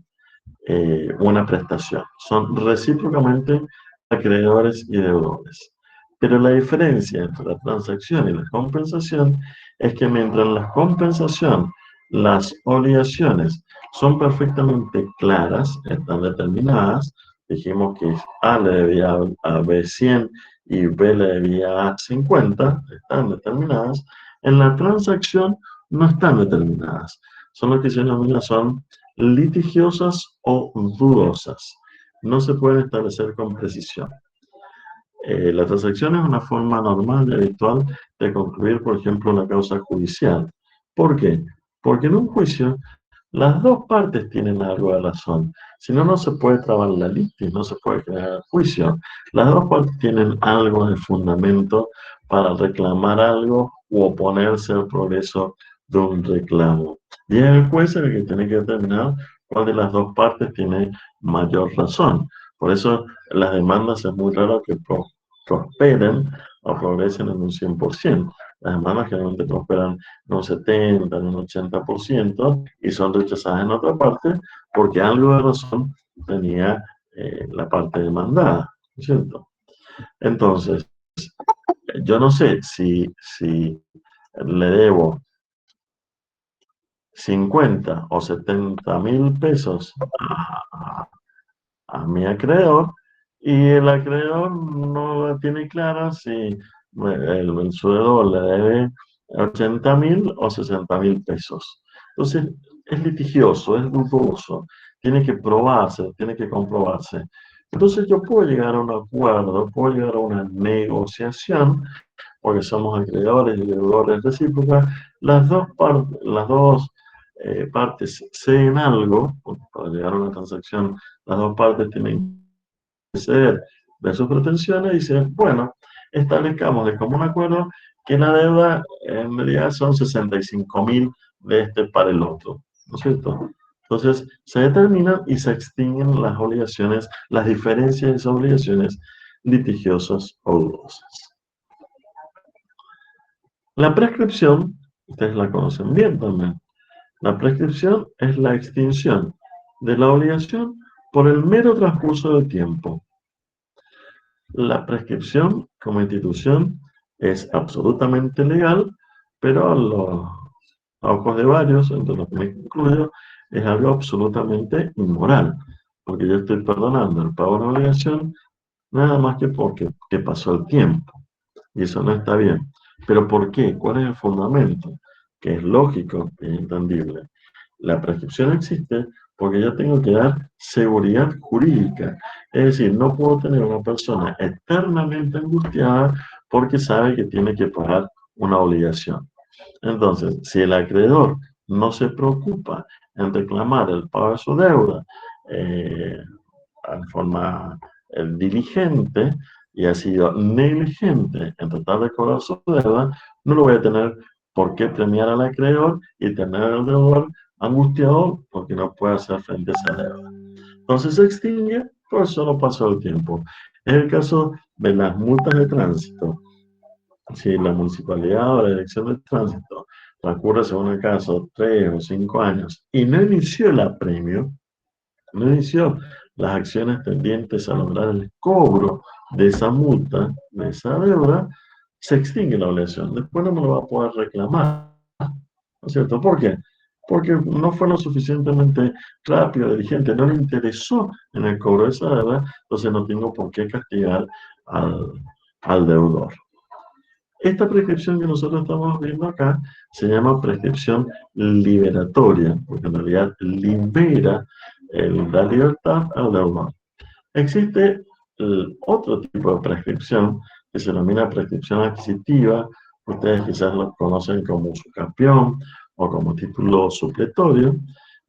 A: una prestación. Son recíprocamente acreedores y deudores. Pero la diferencia entre la transacción y la compensación es que mientras en la compensación las obligaciones son perfectamente claras, están determinadas, dijimos que A le debía a B 100 y B le debía A 50, están determinadas, en la transacción no están determinadas. Son lo que se denomina, son litigiosas o dudosas. No se pueden establecer con precisión. La transacción es una forma normal y habitual de concluir, por ejemplo, una causa judicial. ¿Por qué? Porque en un juicio las dos partes tienen algo de razón. Si no, no se puede trabar la litis, no se puede crear juicio. Las dos partes tienen algo de fundamento para reclamar algo u oponerse al progreso de un reclamo. Y es el juez el que tiene que determinar cuál de las dos partes tiene mayor razón. Por eso las demandas es muy raro que prosperen o progresen en un 100%. Las demandas generalmente prosperan en un 70, en un 80% y son rechazadas en otra parte porque algo de razón tenía la parte demandada, ¿cierto? Entonces, yo no sé si le debo 50 o 70 mil pesos a mi acreedor, y el acreedor no la tiene clara si el sueldo le debe 80.000 o 60.000 pesos. Entonces, es litigioso, es dudoso, tiene que probarse, tiene que comprobarse. Entonces, yo puedo llegar a un acuerdo, puedo llegar a una negociación, porque somos acreedores y deudores recíprocas. Las dos partes ceden algo, porque para llegar a una transacción, las dos partes tienen que ceder de sus pretensiones y dicen, bueno, establezcamos de común acuerdo que la deuda en realidad son 65.000 de este para el otro, ¿no es cierto? Entonces, se determinan y se extinguen las obligaciones, las diferencias de esas obligaciones litigiosas o dudosas. La prescripción, ustedes la conocen bien también. La prescripción es la extinción de la obligación por el mero transcurso del tiempo. La prescripción como institución es absolutamente legal, pero a ojos de varios, entre los que me incluyo, es algo absolutamente inmoral, porque yo estoy perdonando el pago de una obligación nada más que porque pasó el tiempo, y eso no está bien. ¿Pero por qué? ¿Cuál es el fundamento? Que es lógico, que es entendible. La prescripción existe porque yo tengo que dar seguridad jurídica. Es decir, no puedo tener una persona eternamente angustiada porque sabe que tiene que pagar una obligación. Entonces, si el acreedor no se preocupa en reclamar el pago de su deuda en forma diligente y ha sido negligente en tratar de cobrar su deuda, no lo voy a tener por qué premiar al acreedor y tener al deudor angustiado porque no puede hacer frente a esa deuda. Entonces se extingue por solo paso del tiempo. En el caso de las multas de tránsito, si la municipalidad o la dirección de tránsito transcurre, según el caso, 3 o 5 años y no inició el apremio, no inició las acciones tendientes a lograr el cobro de esa multa, de esa deuda, se extingue la obligación. Después no me lo va a poder reclamar, ¿no es cierto? ¿Por qué? Porque no fue lo suficientemente rápido, diligente, no le interesó en el cobro de esa deuda, entonces no tengo por qué castigar al deudor. Esta prescripción que nosotros estamos viendo acá se llama prescripción liberatoria, porque en realidad libera la libertad al deudor. Existe otro tipo de prescripción que se denomina prescripción adquisitiva. Ustedes quizás lo conocen como subcampeón o como título supletorio,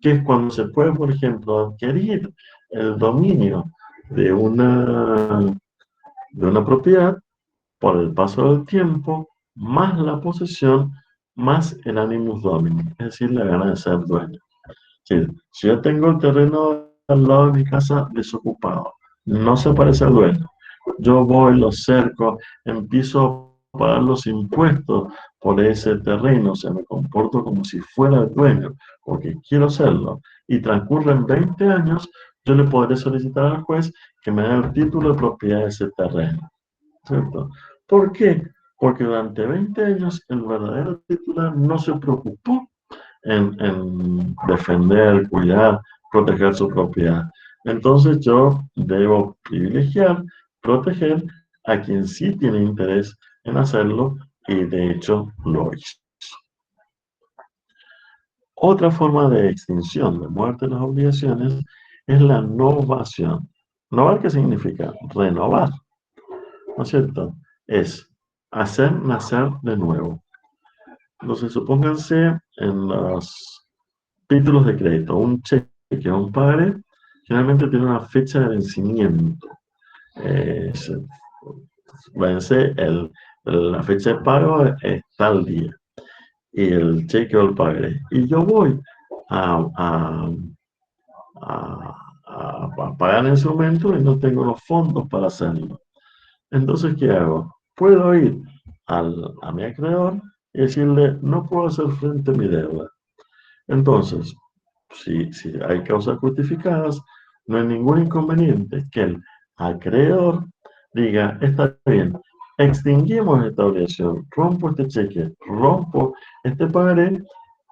A: que es cuando se puede, por ejemplo, adquirir el dominio de una propiedad por el paso del tiempo, más la posesión, más el animus domini, es decir, la gana de ser dueño. Si yo tengo el terreno al lado de mi casa desocupado, no se parece al dueño, yo voy, lo cerco, empiezo a pagar los impuestos por ese terreno, o sea, me comporto como si fuera el dueño, porque quiero serlo, y transcurren 20 años, yo le podré solicitar al juez que me dé el título de propiedad de ese terreno, ¿cierto? ¿Por qué? Porque durante 20 años el verdadero titular no se preocupó en defender, cuidar, proteger su propiedad. Entonces yo debo privilegiar, proteger a quien sí tiene interés en hacerlo y de hecho lo hizo. Otra forma de extinción, de muerte de las obligaciones, es la novación. ¿Novar qué significa? Renovar, ¿no es cierto? Es hacer nacer de nuevo. Entonces, supónganse en los títulos de crédito, un cheque o un pagaré, generalmente tiene una fecha de vencimiento. Se vence la fecha de pago es tal día, y el cheque o el pagaré. Y yo voy a pagar en ese momento y no tengo los fondos para hacerlo. Entonces, ¿qué hago? Puedo ir a mi acreedor y decirle, no puedo hacer frente a mi deuda. Entonces, si hay causas justificadas, no hay ningún inconveniente que el acreedor diga, está bien, extinguimos esta obligación, rompo este cheque, rompo este pagaré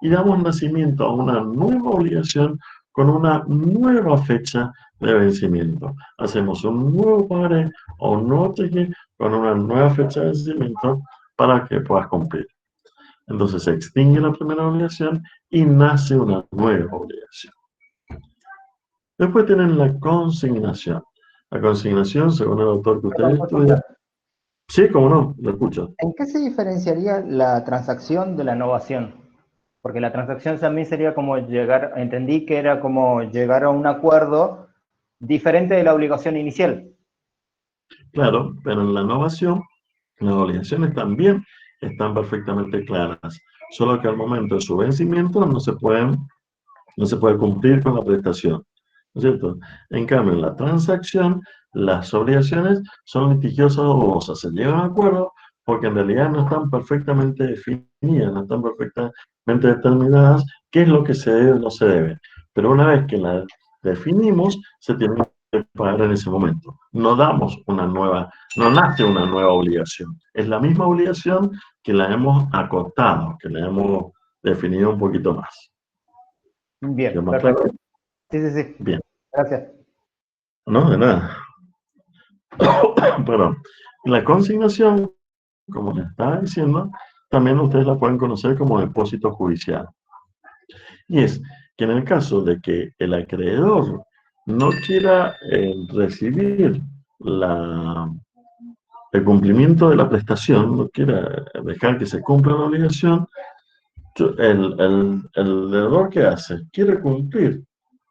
A: y damos nacimiento a una nueva obligación con una nueva fecha de vencimiento. Hacemos un nuevo pagaré o un nuevo cheque con una nueva fecha de vencimiento para que puedas cumplir. Entonces se extingue la primera obligación y nace una nueva obligación. Después tienen la consignación. La consignación, según el autor que ustedes estudian. Sí, cómo no, lo escucho.
C: ¿En qué se diferenciaría la transacción de la novación? Porque la transacción también sería como llegar, entendí que era como llegar a un acuerdo diferente de la obligación inicial.
A: Claro, pero en la novación, las obligaciones también están perfectamente claras, solo que al momento de su vencimiento no se puede cumplir con la prestación, ¿no es cierto? En cambio, en la transacción, las obligaciones son litigiosas o dudosas, se llegan a acuerdo porque en realidad no están perfectamente definidas, no están perfectamente determinadas qué es lo que se debe o no se debe. Pero una vez que las definimos, se tiene que pagar en ese momento. No nace una nueva obligación. Es la misma obligación que la hemos acotado, que la hemos definido un poquito más.
C: Bien,
A: ¿Más
C: perfecto.
A: claro?
C: Sí, sí, sí.
A: Bien.
C: Gracias.
A: No, de nada. Perdón. La consignación, como les estaba diciendo, también ustedes la pueden conocer como depósito judicial. Y es que en el caso de que el acreedor no quiera recibir el cumplimiento de la prestación, no quiera dejar que se cumpla la obligación, el deudor que hace quiere cumplir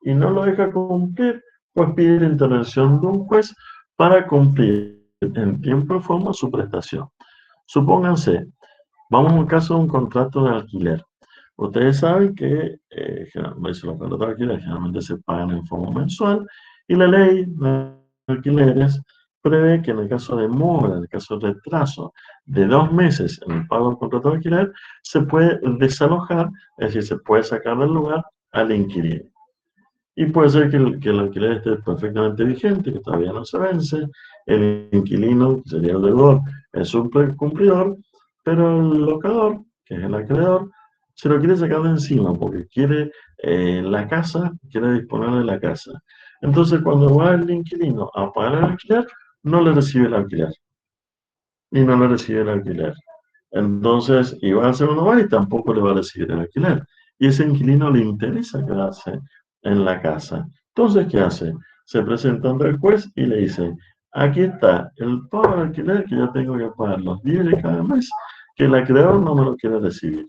A: y no lo deja cumplir, pues pide la intervención de un juez para cumplir en tiempo y forma su prestación. Supónganse, vamos a un caso de un contrato de alquiler. Ustedes saben que los contratos de alquiler generalmente se pagan en forma mensual y la ley de alquileres prevé que en el caso de demora, en el caso de retraso de 2 meses en el pago del contrato de alquiler, se puede desalojar, es decir, se puede sacar del lugar al inquilino. Y puede ser que el alquiler esté perfectamente vigente, que todavía no se vence, el inquilino, que sería el deudor, es un cumplidor, pero el locador, que es el acreedor, se lo quiere sacar de encima porque quiere la casa, quiere disponer de la casa. Entonces, cuando va el inquilino a pagar el alquiler, no le recibe el alquiler. Y no le recibe el alquiler. Entonces, y va al segundo bar y tampoco le va a recibir el alquiler. Y ese inquilino le interesa quedarse en la casa. Entonces, ¿qué hace? Se presenta ante el juez y le dice, aquí está el pago de alquiler que yo tengo que pagar los días de cada mes, que el acreedor no me lo quiere recibir.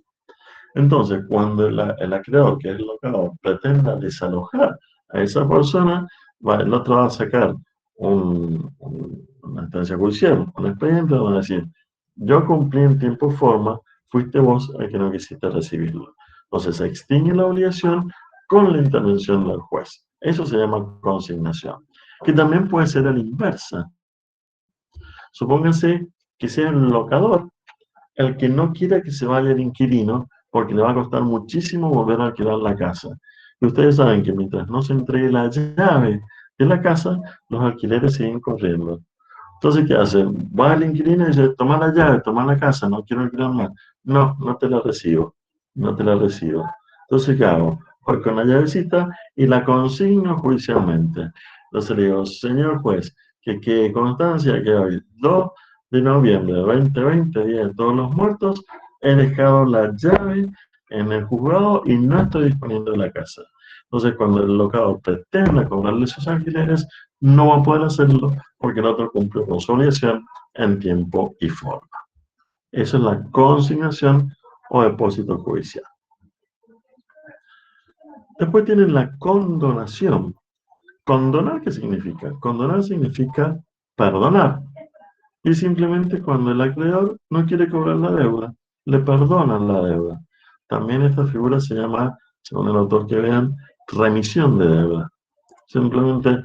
A: Entonces, cuando el acreedor, que es el locador, pretenda desalojar a esa persona, el otro va a sacar una instancia judicial, un expediente, donde va a decir, yo cumplí en tiempo y forma, fuiste vos el que no quisiste recibirlo. Entonces, se extingue la obligación con la intervención del juez. Eso se llama consignación, que también puede ser a la inversa. Supónganse que sea el locador el que no quiera que se vaya el inquilino porque le va a costar muchísimo volver a alquilar la casa. Y ustedes saben que mientras no se entregue la llave de la casa, los alquileres siguen corriendo. Entonces, ¿qué hacen? Va el inquilino y dice, toma la llave, toma la casa, no quiero alquilar más. No, no te la recibo, no te la recibo. Entonces, ¿qué hago? Voy con la llavecita y la consigno judicialmente. Entonces le digo, señor juez, que constancia que hoy, 2 de noviembre de 2020, Día de Todos los Muertos, he dejado la llave en el juzgado y no estoy disponiendo de la casa. Entonces, cuando el locador pretenda cobrarle sus alquileres, no va a poder hacerlo porque el otro cumplió con su obligación en tiempo y forma. Eso es la consignación o depósito judicial. Después tienen la condonación. ¿Condonar qué significa? Condonar significa perdonar. Y simplemente cuando el acreedor no quiere cobrar la deuda, le perdonan la deuda. También esta figura se llama, según el autor que vean, remisión de deuda. Simplemente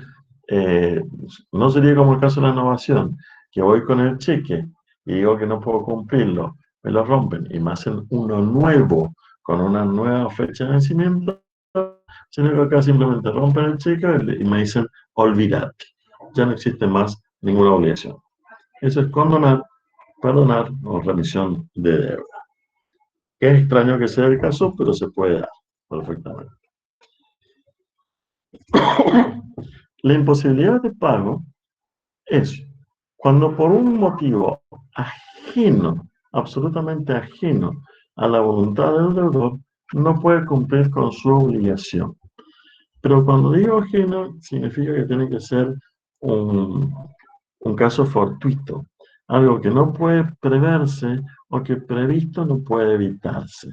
A: no sería como el caso de la innovación, que voy con el cheque y digo que no puedo cumplirlo, me lo rompen y me hacen uno nuevo con una nueva fecha de vencimiento, sino que acá simplemente rompen el cheque y me dicen olvídate, ya no existe más ninguna obligación. Eso es condonar, perdonar o remisión de deuda. Es extraño que sea el caso, pero se puede dar perfectamente. La imposibilidad de pago es cuando por un motivo ajeno, absolutamente ajeno a la voluntad del deudor, no puede cumplir con su obligación. Pero cuando digo ajeno, significa que tiene que ser un caso fortuito, algo que no puede preverse o que previsto no puede evitarse.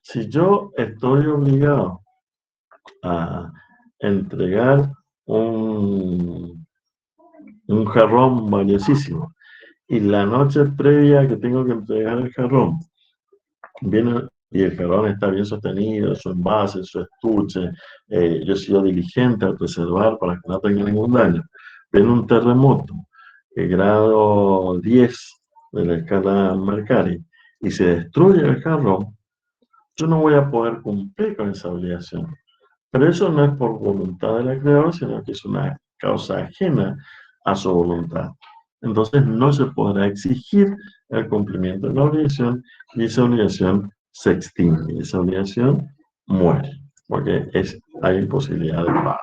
A: Si yo estoy obligado a entregar un jarrón valiosísimo y la noche previa que tengo que entregar el jarrón, viene y el jarrón está bien sostenido, su envase, su estuche, yo he sido diligente al preservar para que no tenga ningún daño. Viene un terremoto, grado 10 de la escala Mercalli, y se destruye el jarrón, yo no voy a poder cumplir con esa obligación. Pero eso no es por voluntad del acreedor, sino que es una causa ajena a su voluntad. Entonces no se podrá exigir el cumplimiento de la obligación y esa obligación se extingue, esa obligación muere, porque hay imposibilidad de pago.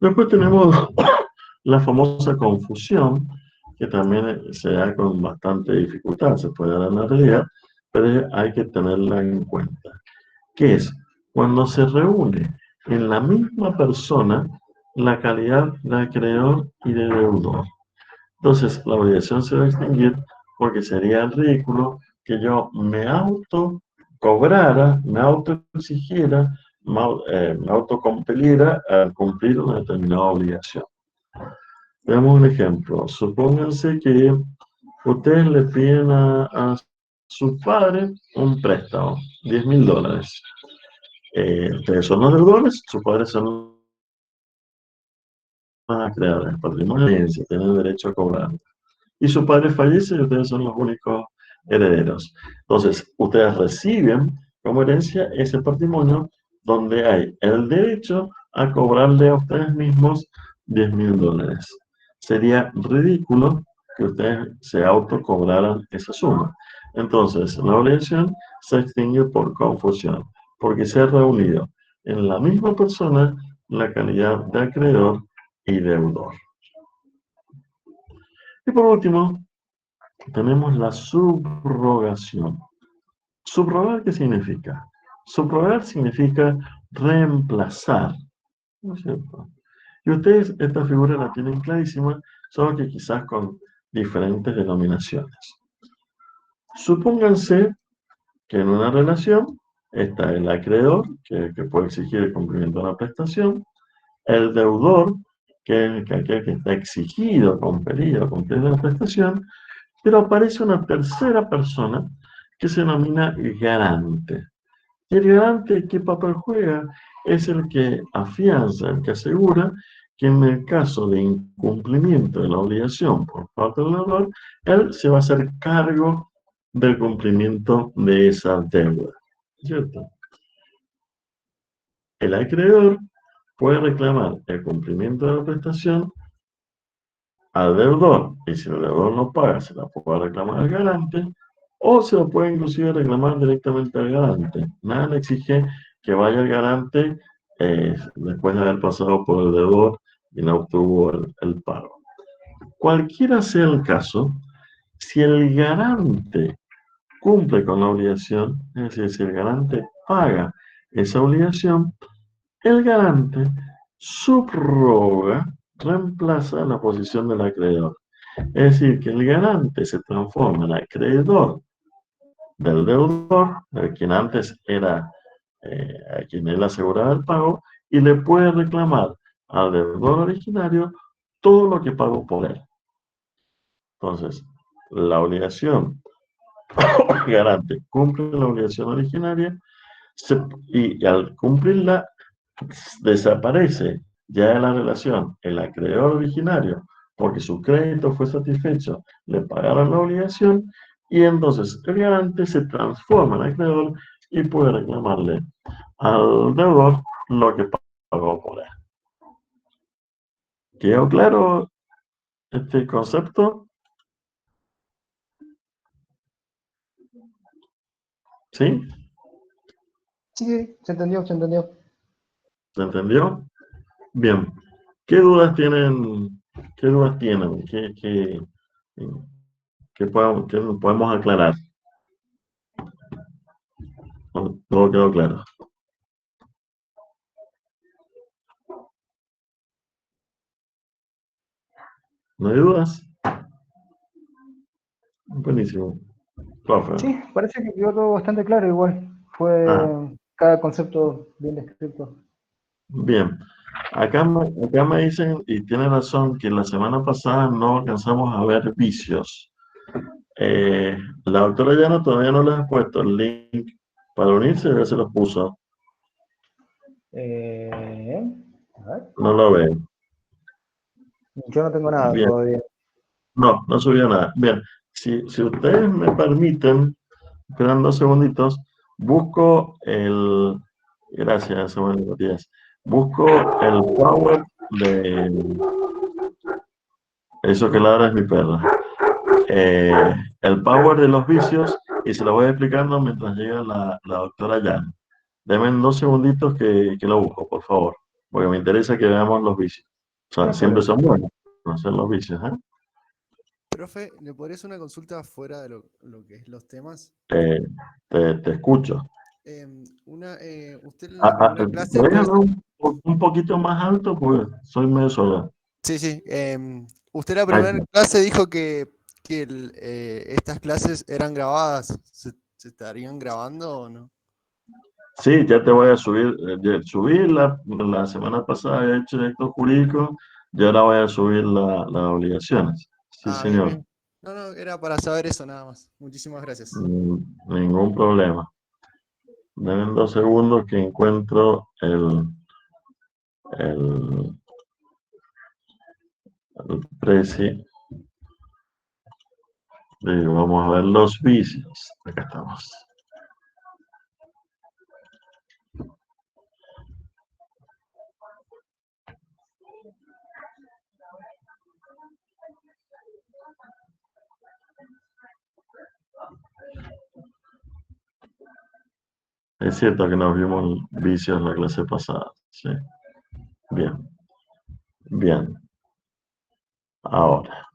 A: Después tenemos la famosa confusión, que también se da con bastante dificultad, se puede dar en la realidad, pero hay que tenerla en cuenta, que es cuando se reúne en la misma persona la calidad de acreedor y de deudor. Entonces, la obligación se va a extinguir porque sería ridículo que yo me autocobrara, me autoexigiera, me autocompeliera a cumplir una determinada obligación. Veamos un ejemplo. Supónganse que ustedes le piden a su padre un préstamo, $10.000. Ustedes son los deudores, sus padres son los acreedores, patrimonio de herencia, tienen derecho a cobrar. Y su padre fallece y ustedes son los únicos herederos. Entonces, ustedes reciben como herencia ese patrimonio donde hay el derecho a cobrarle a ustedes mismos $10.000. Sería ridículo que ustedes se autocobraran esa suma. Entonces, la obligación se extingue por confusión, porque se ha reunido en la misma persona la calidad de acreedor y deudor. Y por último, tenemos la subrogación. ¿Subrogar qué significa? Subrogar significa reemplazar, ¿no es cierto? Y ustedes esta figura la tienen clarísima, solo que quizás con diferentes denominaciones. Supónganse que en una relación está el acreedor, que puede exigir el cumplimiento de una prestación, el deudor, que es aquel que está exigido, compelido a cumplir la prestación, pero aparece una tercera persona que se denomina garante. ¿Y el garante qué papel juega? Es el que afianza, el que asegura que en el caso de incumplimiento de la obligación por parte del deudor, él se va a hacer cargo del cumplimiento de esa deuda. ¿Cierto? El acreedor puede reclamar el cumplimiento de la prestación al deudor, y si el deudor no paga, se la puede reclamar al garante, o se lo puede inclusive reclamar directamente al garante. Nada le exige que vaya al garante después de haber pasado por el deudor y no obtuvo el pago. Cualquiera sea el caso, si el garante cumple con la obligación, es decir, si el garante paga esa obligación, el garante subroga, reemplaza la posición del acreedor. Es decir, que el garante se transforma en acreedor del deudor, de quien antes era a quien él aseguraba el pago, y le puede reclamar al deudor originario todo lo que pagó por él. Entonces, la obligación garante cumple la obligación originaria y al cumplirla desaparece ya de la relación el acreedor originario porque su crédito fue satisfecho, le pagaron la obligación y entonces el garante se transforma en acreedor y puede reclamarle al deudor lo que pagó por él. ¿Quedó claro este concepto? ¿Sí?
C: Sí, se entendió, se entendió.
A: ¿Se entendió? Bien. ¿Qué dudas tienen? ¿Qué dudas tienen? ¿Qué podemos aclarar? Todo quedó claro. ¿No hay dudas? Buenísimo. Profe.
C: Sí, parece que quedó todo bastante claro igual. Fue cada concepto bien descrito.
A: Bien. Acá me dicen, y tiene razón, que la semana pasada no alcanzamos a ver vicios. La doctora Llano todavía no les ha puesto el link para unirse, ya se los puso.
C: A ver.
A: No lo ven.
C: Yo no tengo nada
A: Bien.
C: todavía.
A: No subió nada. Bien. Si ustedes me permiten, esperan 2 segunditos, busco el... Gracias, buenos días. Busco el power de... Eso que ladra es mi perra. El power de los vicios y se lo voy explicando mientras llega la doctora Jan. Denme 2 segunditos que lo busco, por favor, porque me interesa que veamos los vicios.
C: No hay
A: Siempre
C: problema.
A: son buenos conocer los vicios.
E: Profe, ¿le podría hacer una consulta fuera de lo que es los temas?
A: Te escucho.
E: Usted en una clase,
A: Voy a
E: pues,
A: hablar un poquito más alto porque soy medio sordo.
E: sí, usted en la
A: Ahí
E: primera
A: está.
E: clase dijo que estas clases eran grabadas. ¿Se estarían grabando o no?
A: Sí, ya te voy a subir. Subí la semana pasada, he hecho esto jurídico, y ahora voy a subir las obligaciones. Sí,
E: Ah, bien,
A: señor.
E: bien. No, era para saber eso nada más. Muchísimas gracias.
A: Ningún problema. Denme 2 segundos que encuentro el preci. Vamos a ver los vicios. Acá estamos. Es cierto que nos vimos vicios en la clase pasada. Sí. Bien. Bien. Ahora.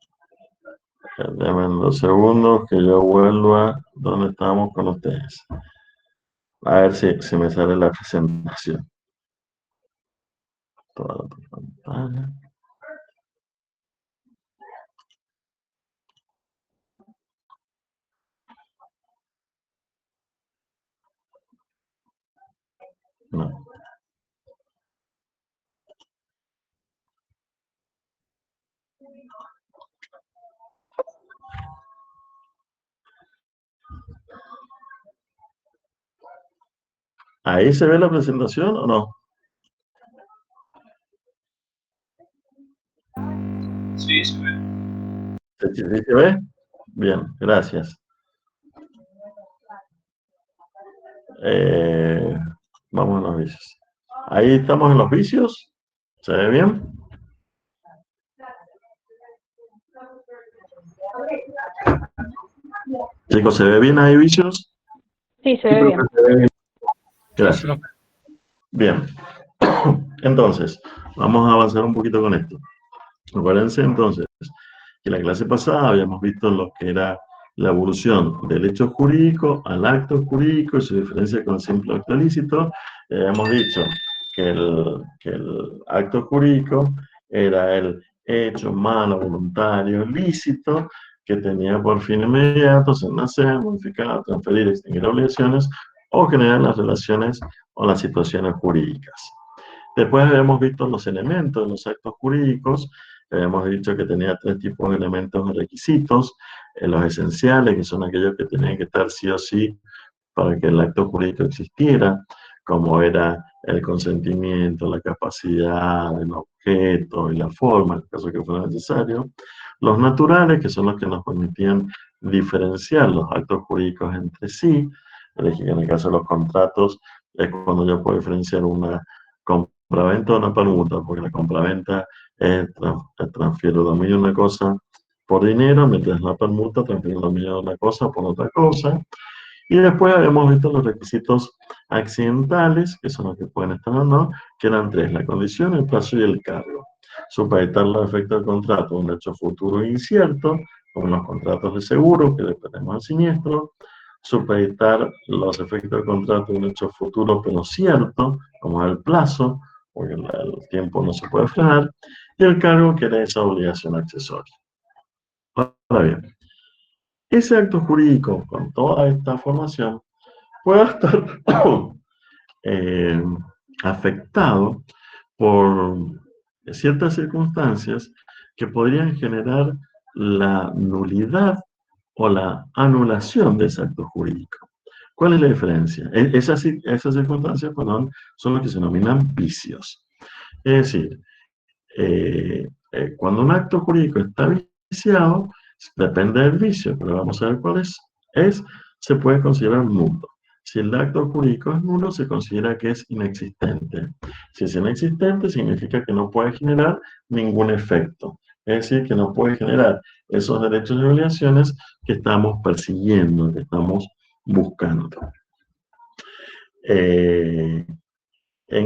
A: Denme 2 segundos que yo vuelva donde estábamos con ustedes. A ver si me sale la presentación. Toda la pantalla. No. ¿Ahí se ve la presentación o no?
B: Sí, se ve.
A: ¿Sí se ve? Bien, gracias. Vamos a los vicios. Ahí estamos en los vicios. ¿Se ve bien? Chicos, ¿se ve bien ahí vicios?
D: Sí, se ve bien.
A: Se ve bien. Gracias. Bien. Entonces, vamos a avanzar un poquito con esto. Acuérdense entonces que la clase pasada habíamos visto lo que era la evolución del hecho jurídico al acto jurídico y su diferencia con el simple acto ilícito. Hemos dicho que el acto jurídico era el hecho malo, voluntario, ilícito, que tenía por fin inmediato ser nacer, modificar, transferir, extinguir obligaciones o generar las relaciones o las situaciones jurídicas. Después habíamos visto los elementos de los actos jurídicos. Habíamos dicho que tenía 3 tipos de elementos de requisitos. Los esenciales, que son aquellos que tenían que estar sí o sí para que el acto jurídico existiera, como era el consentimiento, la capacidad, el objeto y la forma, en el caso que fuera necesario. Los naturales, que son los que nos permitían diferenciar los actos jurídicos entre sí. En el caso de los contratos, es cuando yo puedo diferenciar una compraventa o una permuta, porque la compraventa es transfiero dominio de una cosa por dinero, mientras la permuta transfiriendo una cosa por otra cosa. Y después habíamos visto los requisitos accidentales, que son los que pueden estar o no, que eran tres: la condición, el plazo y el cargo. Supeditar los efectos del contrato a un hecho futuro incierto, como los contratos de seguro, que dependemos del siniestro. Supeditar los efectos del contrato a un hecho futuro pero cierto, como es el plazo, porque el tiempo no se puede frenar. Y el cargo, que era esa obligación accesoria. Ahora bien, ese acto jurídico con toda esta formación puede estar afectado por ciertas circunstancias que podrían generar la nulidad o la anulación de ese acto jurídico. ¿Cuál es la diferencia? Esas circunstancias, perdón, son lo que se denominan vicios. Es decir, cuando un acto jurídico está viciado, depende del vicio, pero vamos a ver cuál es, se puede considerar nulo. Si el acto jurídico es nulo, se considera que es inexistente. Si es inexistente, significa que no puede generar ningún efecto. Es decir, que no puede generar esos derechos y obligaciones que estamos persiguiendo, que estamos buscando. En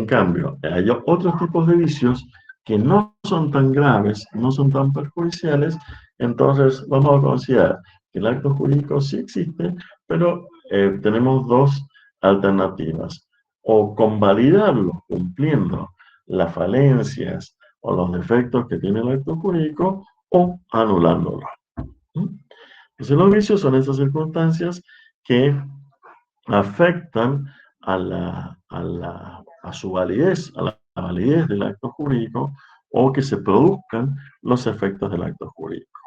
A: cambio, hay otros tipos de vicios que no son tan graves, no son tan perjudiciales. Entonces vamos a considerar que el acto jurídico sí existe, pero tenemos dos alternativas: o convalidarlo cumpliendo las falencias o los defectos que tiene el acto jurídico, o anulándolo. Entonces los vicios son esas circunstancias que afectan a su validez, a la validez del acto jurídico, o que se produzcan los efectos del acto jurídico.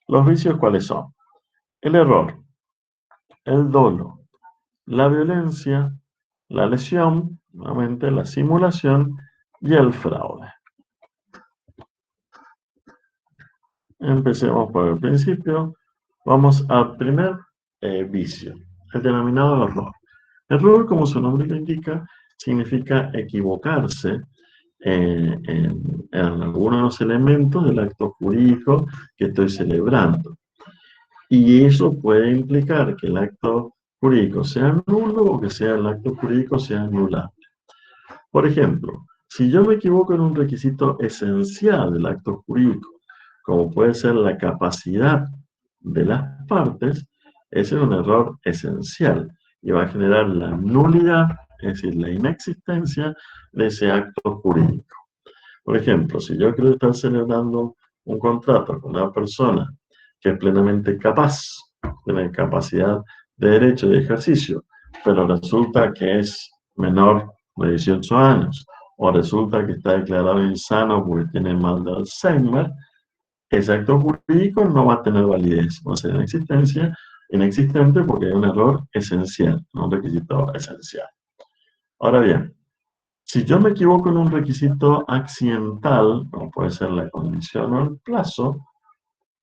A: ¿Los vicios cuáles son? El error, el dolo, la violencia, la lesión, nuevamente la simulación y el fraude. Empecemos por el principio. Vamos al primer vicio, el denominado error. Error, como su nombre lo indica, significa equivocarse en algunos de los elementos del acto jurídico que estoy celebrando. Y eso puede implicar que el acto jurídico sea nulo o que el acto jurídico sea anulable. Por ejemplo, si yo me equivoco en un requisito esencial del acto jurídico, como puede ser la capacidad de las partes, ese es un error esencial y va a generar la nulidad, es decir, la inexistencia de ese acto jurídico. Por ejemplo, si yo quiero estar celebrando un contrato con una persona que es plenamente capaz, tiene capacidad de derecho y de ejercicio, pero resulta que es menor de 18 años, o resulta que está declarado insano porque tiene mal de Alzheimer, ese acto jurídico no va a tener validez, va a ser inexistente porque hay un error esencial, no un requisito esencial. Ahora bien, si yo me equivoco en un requisito accidental, como puede ser la condición o el plazo,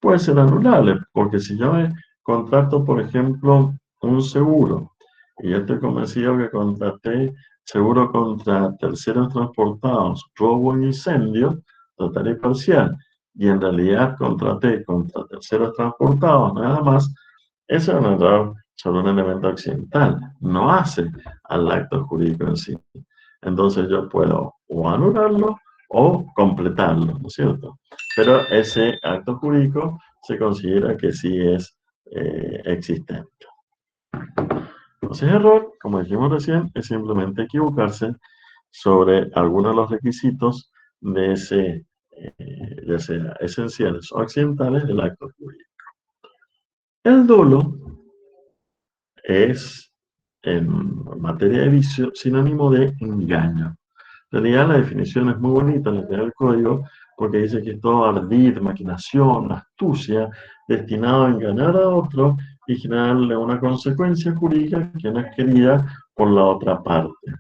A: puede ser anulable, porque si yo me contrato, por ejemplo, un seguro, y yo estoy convencido que contraté seguro contra terceros transportados, robo e incendio, total y parcial, y en realidad contraté contra terceros transportados nada más, eso es un error sobre un elemento accidental, no hace al acto jurídico en sí. Entonces yo puedo o anularlo o completarlo, ¿no es cierto? Pero ese acto jurídico se considera que sí es existente. Entonces, error, como dijimos recién, es simplemente equivocarse sobre algunos de los requisitos de ese, ya sea esenciales o accidentales del acto jurídico. El dolo es, en materia de vicio, sinónimo de engaño. En realidad la definición es muy bonita, la que da el código, porque dice que es todo ardid, maquinación, astucia, destinado a engañar a otro y generarle una consecuencia jurídica que no es querida por la otra parte.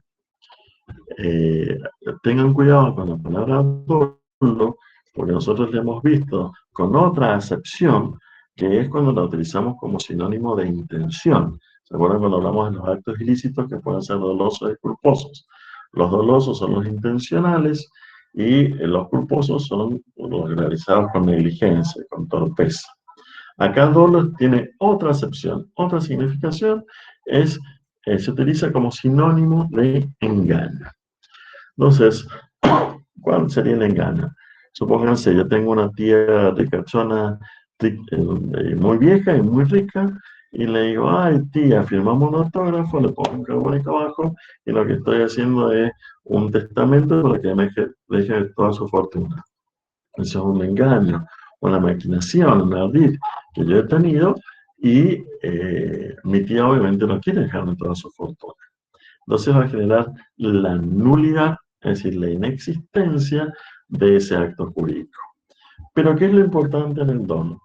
A: Tengan cuidado con la palabra dolo, porque nosotros la hemos visto con otra acepción, que es cuando la utilizamos como sinónimo de intención. ¿Se acuerdan cuando hablamos de los actos ilícitos que pueden ser dolosos y culposos? Los dolosos son los intencionales y los culposos son los realizados con negligencia, con torpeza. Acá dolo tiene otra acepción, otra significación, se utiliza como sinónimo de engaño. Entonces, ¿cuál sería el engaño? Supónganse, yo tengo una tía ricachona, muy vieja y muy rica, y le digo, ay tía, firmamos un autógrafo, le pongo un carbónico abajo, y lo que estoy haciendo es un testamento para que me deje toda su fortuna. Eso es un engaño, una maquinación, un ardid que yo he tenido, y mi tía obviamente no quiere dejarme toda su fortuna. Entonces va a generar la nulidad, es decir, la inexistencia de ese acto jurídico. Pero ¿qué es lo importante en el dono?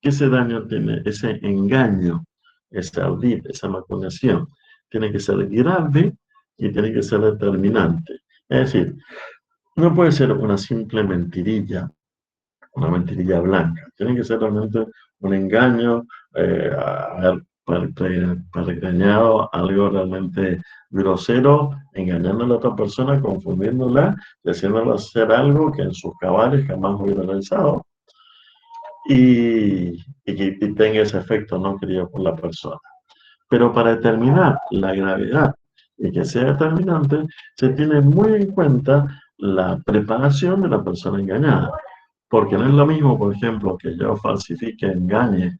A: Que ese daño tiene, ese engaño, ese ardid, esa macunación, tiene que ser grave y tiene que ser determinante. Es decir, no puede ser una simple mentirilla, una mentirilla blanca. Tiene que ser realmente un engaño, pergeñado, algo realmente grosero, engañando a la otra persona, confundiéndola y haciéndola hacer algo que en sus cabales jamás hubiera realizado y que tenga ese efecto no querido por la persona. Pero para determinar la gravedad y que sea determinante, se tiene muy en cuenta la preparación de la persona engañada. Porque no es lo mismo, por ejemplo, que yo falsifique, engañe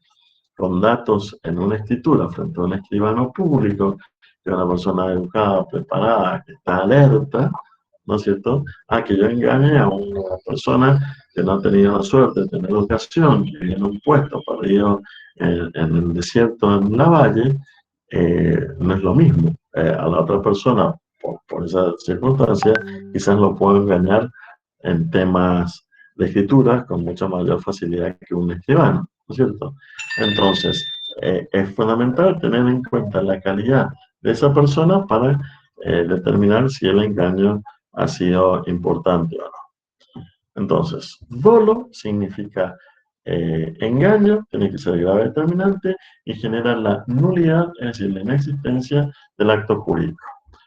A: con datos en una escritura frente a un escribano público, que es una persona educada, preparada, que está alerta, ¿no es cierto? A que yo engañe a una persona que no ha tenido la suerte de tener educación, que vive en un puesto perdido en el desierto, en la valle, no es lo mismo. A la otra persona, por esa circunstancia, quizás lo puedo engañar en temas de escritura con mucha mayor facilidad que un escribano, ¿no es cierto? Entonces, es fundamental tener en cuenta la calidad de esa persona para determinar si el engaño ha sido importante o no. Entonces, dolo significa engaño, tiene que ser grave determinante y genera la nulidad, es decir, la inexistencia del acto jurídico.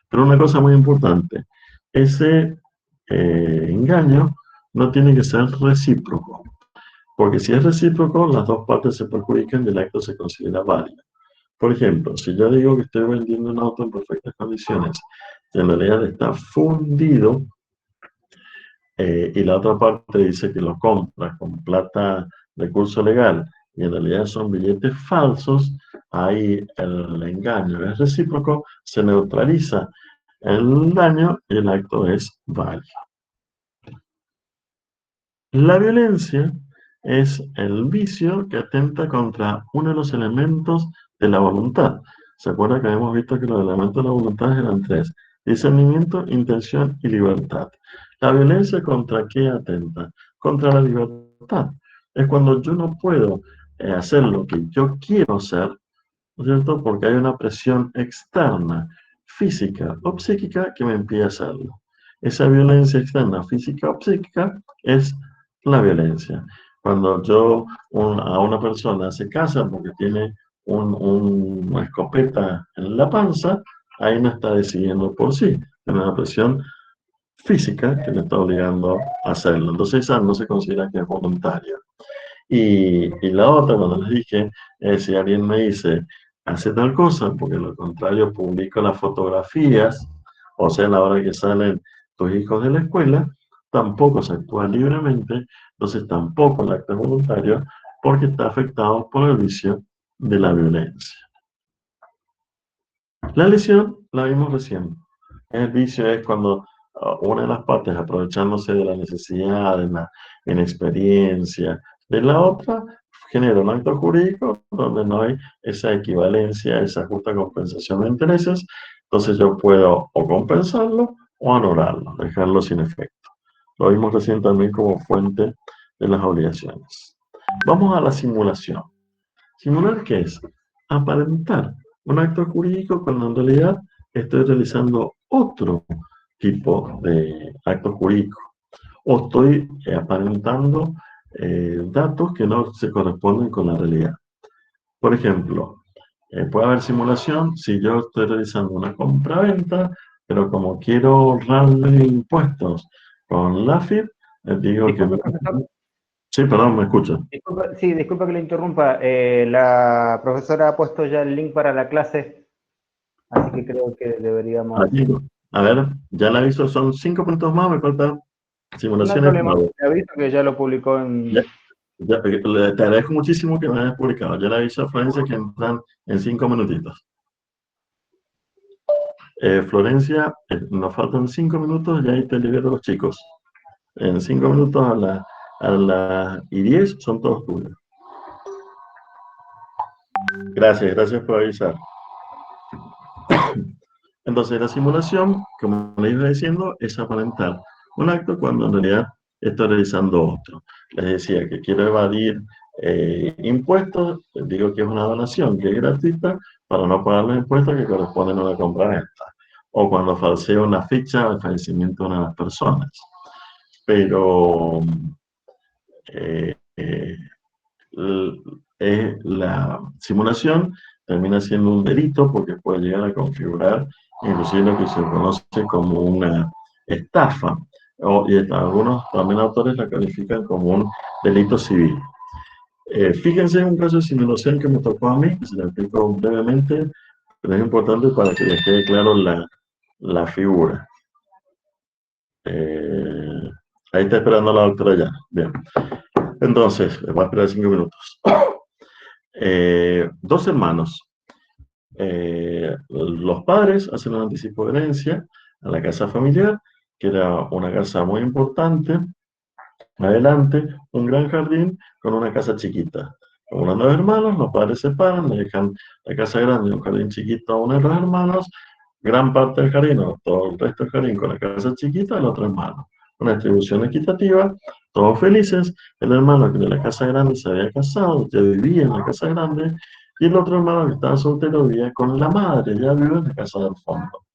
A: Pero una cosa muy importante, ese engaño no tiene que ser recíproco, porque si es recíproco, las dos partes se perjudican y el acto se considera válido. Por ejemplo, si yo digo que estoy vendiendo un auto en perfectas condiciones y en realidad está fundido, y la otra parte dice que lo compra con plata de curso legal y en realidad son billetes falsos, ahí el engaño es recíproco, se neutraliza el daño y el acto es válido. La violencia es el vicio que atenta contra uno de los elementos de la voluntad. ¿Se acuerda que habíamos visto que los elementos de la voluntad eran tres? Discernimiento, intención y libertad. ¿La violencia contra qué atenta? Contra la libertad. Es cuando yo no puedo hacer lo que yo quiero hacer, ¿no es cierto? Porque hay una presión externa, física o psíquica que me impide hacerlo. Esa violencia externa, física o psíquica es la violencia. Cuando a una persona se casa porque tiene una escopeta en la panza, ahí no está decidiendo por sí. Tiene una presión física que le está obligando a hacerlo. Entonces esa no se considera que es voluntaria. Y la otra, cuando les dije, si alguien me dice, hace tal cosa, porque lo contrario publico las fotografías, o sea, a la hora que salen tus hijos de la escuela, tampoco se actúa libremente, entonces tampoco el acto es voluntario, porque está afectado por el vicio de la violencia. La lesión la vimos recién. El vicio es cuando una de las partes, aprovechándose de la necesidad, de la inexperiencia de la otra, genera un acto jurídico donde no hay esa equivalencia, esa justa compensación de intereses. Entonces yo puedo o compensarlo o anularlo, dejarlo sin efecto. Lo vimos recién también como fuente de las obligaciones. Vamos a la simulación. ¿Simular qué es? Aparentar un acto jurídico cuando en realidad estoy realizando otro tipo de acto jurídico o estoy aparentando datos que no se corresponden con la realidad. Por ejemplo, puede haber simulación si yo estoy realizando una compra-venta, pero como quiero ahorrarle impuestos con LAFID, les digo
C: Disculpe,
A: que...
C: profesor.
A: Sí, perdón, me escucha.
C: Disculpa que le interrumpa. La profesora ha puesto ya el link para la clase, así que creo que deberíamos...
A: Aquí, a ver, ya la aviso, son 5 puntos más, me faltan
C: No hay
A: simulaciones.
C: problema, le aviso que ya lo publicó en...
A: Te agradezco muchísimo que me hayas publicado. Ya le aviso a Florencia que entran en 5 minutitos. Florencia, nos faltan 5 minutos, ya ahí te libero los chicos. En 5 minutos a las y 10 son todos tuyos. Gracias por avisar. Entonces, la simulación, como les iba diciendo, es aparentar un acto cuando en realidad estoy realizando otro. Les decía que quiero evadir impuestos, les digo que es una donación que es gratuita para no pagar los impuestos que corresponden a una compra-venta. O cuando falseo una ficha de fallecimiento de una de las personas. Pero la simulación termina siendo un delito porque puede llegar a configurar inclusive lo que se conoce como una estafa, y algunos también autores la califican como un delito civil. Fíjense en un caso de simulación que me tocó a mí, que se lo explico brevemente, pero es importante para que les quede claro la figura. Ahí está esperando la doctora ya. Bien. Entonces, les voy a esperar 5 minutos. 2 hermanos. Los padres hacen un anticipo de herencia a la casa familiar, que era una casa muy importante. Adelante, un gran jardín con una casa chiquita. Con uno de los hermanos, los padres se separan, le dejan la casa grande y un jardín chiquito a uno de los hermanos, gran parte del jardín, o todo el resto del jardín con la casa chiquita al otro hermano. Una distribución equitativa, todos felices. El hermano que de la casa grande se había casado, ya vivía en la casa grande, y el otro hermano que estaba soltero vivía con la madre, ya vive en la casa del fondo.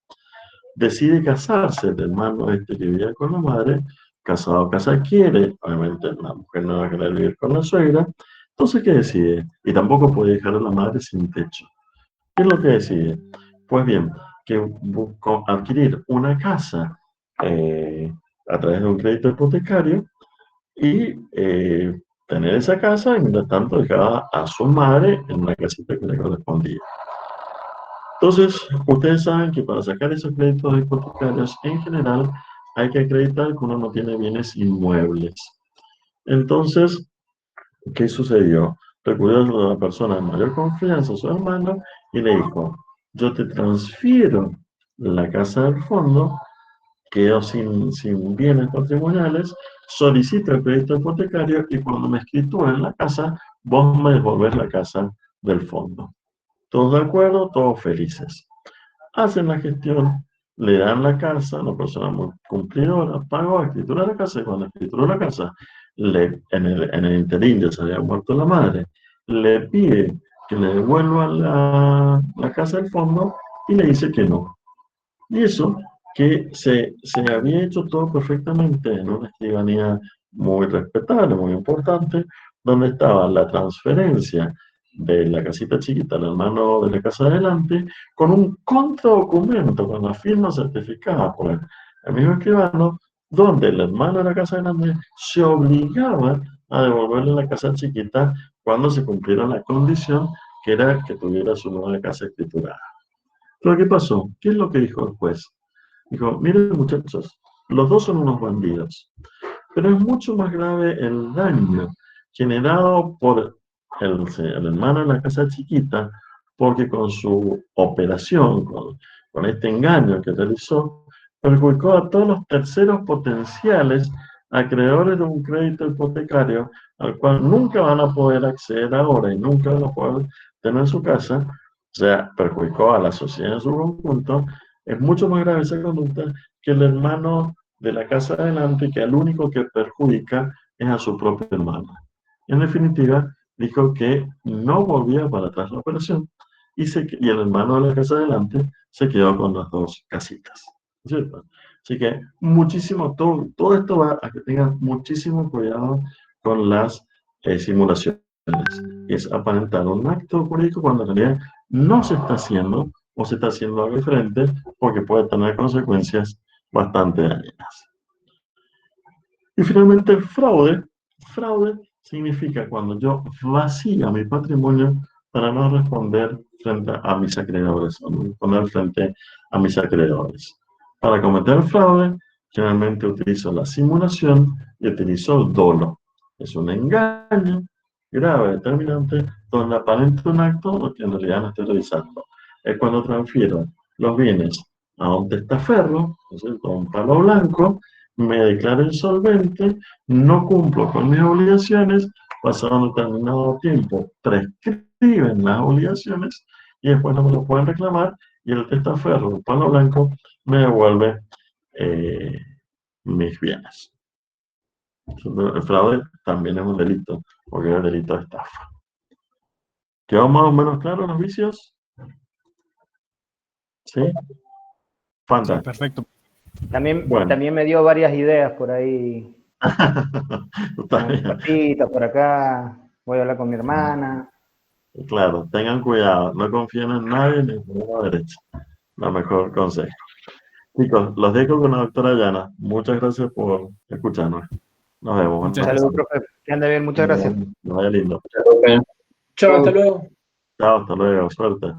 A: Decide casarse el hermano que vivía con la madre, casado casa quiere, obviamente la mujer no va a querer vivir con la suegra, entonces ¿qué decide? Y tampoco puede dejar a la madre sin techo. ¿Qué es lo que decide? Pues bien, que buscó adquirir una casa a través de un crédito hipotecario y tener esa casa y mientras tanto dejaba a su madre en una casita que le correspondía. Entonces, ustedes saben que para sacar esos créditos hipotecarios en general hay que acreditar que uno no tiene bienes inmuebles. Entonces, ¿qué sucedió? Recurrió a la persona de mayor confianza, a su hermano, y le dijo, yo te transfiero la casa del fondo, quedo sin bienes patrimoniales, solicito el crédito hipotecario y cuando me escrituren la casa, vos me devolvés la casa del fondo. Todos de acuerdo, todos felices. Hacen la gestión, le dan la casa, una persona muy cumplidora, pagó, escritura la casa, y cuando escrituró la casa, en el interín ya se había muerto la madre, le pide que le devuelva la casa del fondo y le dice que no. Y eso que se había hecho todo perfectamente en una escribanía muy respetable, muy importante, donde estaba la transferencia de la casita chiquita al hermano de la casa de adelante, con un contradocumento, con la firma certificada por el mismo escribano, donde el hermano de la casa de adelante se obligaba a devolverle la casa chiquita cuando se cumpliera la condición que era que tuviera su nueva casa escriturada. Pero ¿qué pasó? ¿Qué es lo que dijo el juez? Dijo, miren muchachos, los dos son unos bandidos, pero es mucho más grave el daño generado por el hermano de la casa chiquita, porque con su operación, con este engaño que realizó, perjudicó a todos los terceros potenciales acreedores de un crédito hipotecario al cual nunca van a poder acceder ahora y nunca van a poder tener su casa, o sea, perjudicó a la sociedad en su conjunto. Es mucho más grave esa conducta que el hermano de la casa adelante, que al único que perjudica es a su propio hermano. En definitiva, dijo que no volvía para atrás la operación y el hermano de la casa adelante se quedó con las dos casitas. ¿Cierto? Así que todo esto va a que tengan muchísimo cuidado con las simulaciones. Es aparentar un acto jurídico cuando en realidad no se está haciendo o se está haciendo algo diferente porque puede tener consecuencias bastante dañinas. Y finalmente, fraude. Fraude significa cuando yo vacío mi patrimonio para no responder frente a mis acreedores, o no responder frente a mis acreedores. Para cometer fraude, generalmente utilizo la simulación y utilizo el dolo. Es un engaño grave, determinante, donde aparenta un acto que en realidad no estoy realizando. Es cuando transfiero los bienes a un testaferro, es decir, a un palo blanco, me declaro insolvente, no cumplo con mis obligaciones, pasado un determinado tiempo prescriben las obligaciones y después no me lo pueden reclamar y el testaferro, el palo blanco, me devuelve mis bienes. El fraude también es un delito, porque es el delito de estafa. ¿Quedó más o menos claro los vicios? ¿Sí?
F: Sí,
A: Fantástico.
F: perfecto.
C: También,
A: Bueno.
C: también me dio varias ideas por ahí.
A: Está bien.
C: Cositas por acá. Voy a hablar con mi hermana.
A: Claro, tengan cuidado, no confíen en nadie ni en la derecha. La mejor consejo. Chicos, los dejo con la doctora Yana. Muchas gracias por escucharnos. Nos vemos.
F: Muchas
C: Saludos, profe. Que ande bien, muchas gracias.
A: Nos vaya lindo.
B: Chao, hasta luego.
A: Chao, hasta luego. Suerte.